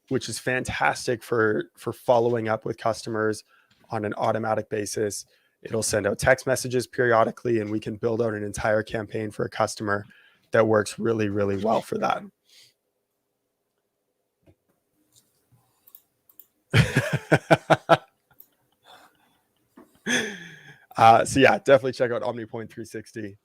which is fantastic for following up with customers on an automatic basis. It'll send out text messages periodically, and we can build out an entire campaign for a customer that works really, really well for that. So yeah, definitely check out OmniPoint 360.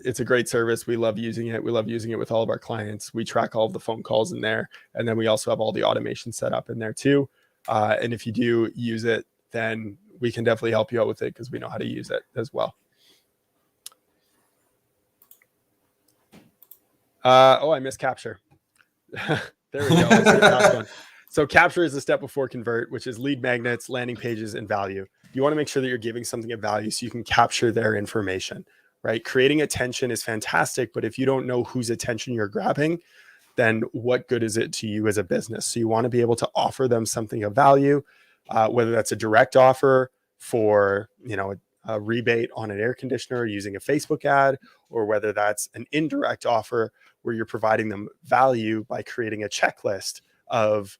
It's a great service. We love using it. We love using it with all of our clients. We track all of the phone calls in there. And then we also have all the automation set up in there too. And if you do use it, then we can definitely help you out with it because we know how to use it as well. I missed capture. There we go. I see the last one. So capture is the step before convert, which is lead magnets, landing pages, and value. You want to make sure that you're giving something of value so you can capture their information, right? Creating attention is fantastic, but if you don't know whose attention you're grabbing, then what good is it to you as a business? So you want to be able to offer them something of value, whether that's a direct offer for, a rebate on an air conditioner using a Facebook ad, or whether that's an indirect offer where you're providing them value by creating a checklist of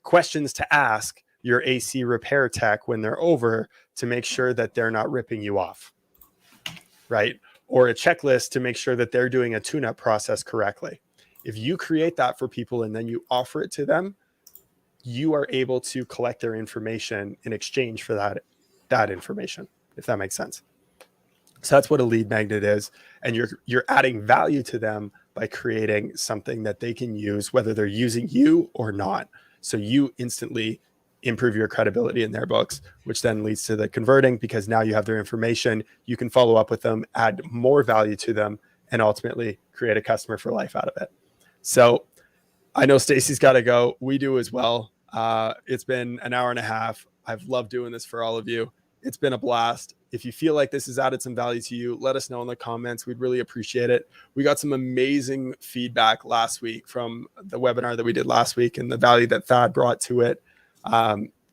questions to ask your AC repair tech when they're over to make sure that they're not ripping you off, right? Or a checklist to make sure that they're doing a tune-up process correctly. If you create that for people and then you offer it to them, you are able to collect their information in exchange for that information, if that makes sense. So that's what a lead magnet is. And you're adding value to them by creating something that they can use, whether they're using you or not. So you instantly improve your credibility in their books, which then leads to the converting, because now you have their information. You can follow up with them, add more value to them, and ultimately create a customer for life out of it. So I know Stacy's got to go. We do as well. It's been an hour and a half. I've loved doing this for all of you. It's been a blast. If you feel like this has added some value to you, let us know in the comments. We'd really appreciate it. We got some amazing feedback last week from the webinar that we did last week and the value that Thad brought to it.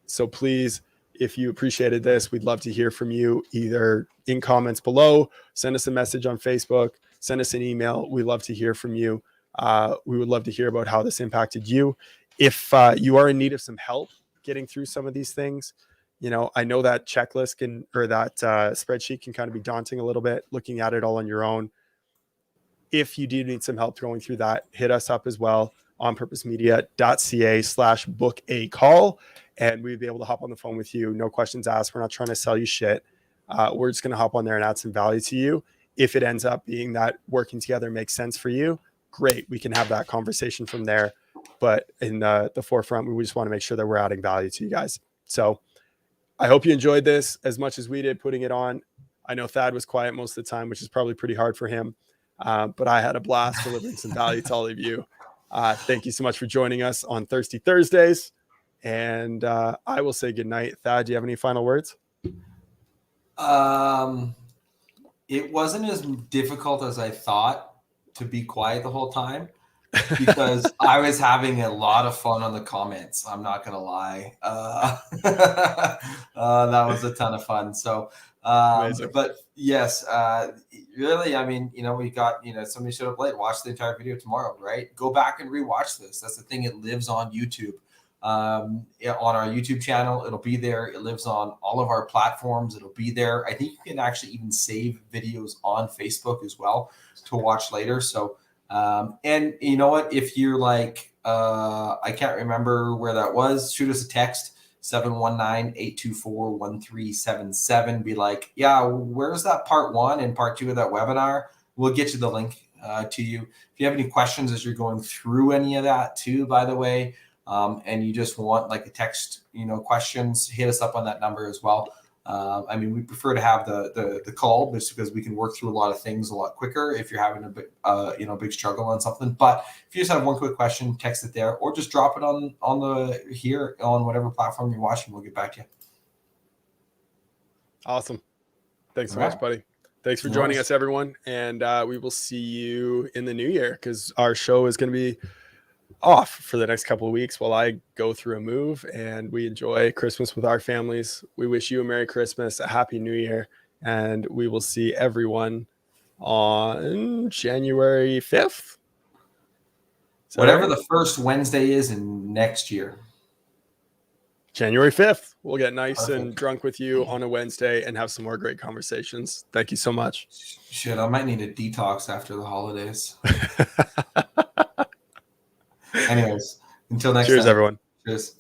So please, if you appreciated this, we'd love to hear from you, either in comments below, send us a message on Facebook, send us an email. We love to hear from you. We would love to hear about how this impacted you. If you are in need of some help getting through some of these things, I know that checklist or that spreadsheet can kind of be daunting a little bit, looking at it all on your own. If you do need some help going through that, hit us up as well, onpurposemedia.ca/book a call, and we'd be able to hop on the phone with you. No questions asked. We're not trying to sell you shit. We're just going to hop on there and add some value to you. If it ends up being that working together makes sense for you, great. We can have that conversation from there. But in the forefront, we just want to make sure that we're adding value to you guys. So I hope you enjoyed this as much as we did putting it on. I know Thad was quiet most of the time, which is probably pretty hard for him. But I had a blast delivering some value to all of you. Thank you so much for joining us on Thirsty Thursdays. And I will say goodnight. Thad, do you have any final words? It wasn't as difficult as I thought to be quiet the whole time, because I was having a lot of fun on the comments. I'm not going to lie. That was a ton of fun. So, but yes, really, I mean, we got, somebody showed up late, watch the entire video tomorrow, right? Go back and rewatch this. That's the thing. It lives on YouTube. On our YouTube channel, it'll be there. It lives on all of our platforms. It'll be there. I think you can actually even save videos on Facebook as well to watch later. So, and you know what, if you're like, I can't remember where that was, shoot us a text, 719-824-1377. Be like, yeah, where's that part 1 and part 2 of that webinar? We'll get you the link to you. If you have any questions as you're going through any of that too, by the way, and you just want like a text, questions, hit us up on that number as well. I mean, we prefer to have the call just because we can work through a lot of things a lot quicker if you're having a big, big struggle on something. But if you just have one quick question, text it there, or just drop it on whatever platform you're watching. We'll get back to you. Awesome. Thanks so much, buddy. Thanks for joining us, everyone. And we will see you in the new year, because our show is going to be off for the next couple of weeks while I go through a move and we enjoy Christmas with our families. We wish you a Merry Christmas, a Happy New Year, and we will see everyone on January 5th. Whatever the first Wednesday is in next year. January 5th. We'll get nice and drunk with you on a Wednesday and have some more great conversations. Thank you so much. Shit, I might need a detox after the holidays. Anyways, until next time. Cheers, everyone. Cheers.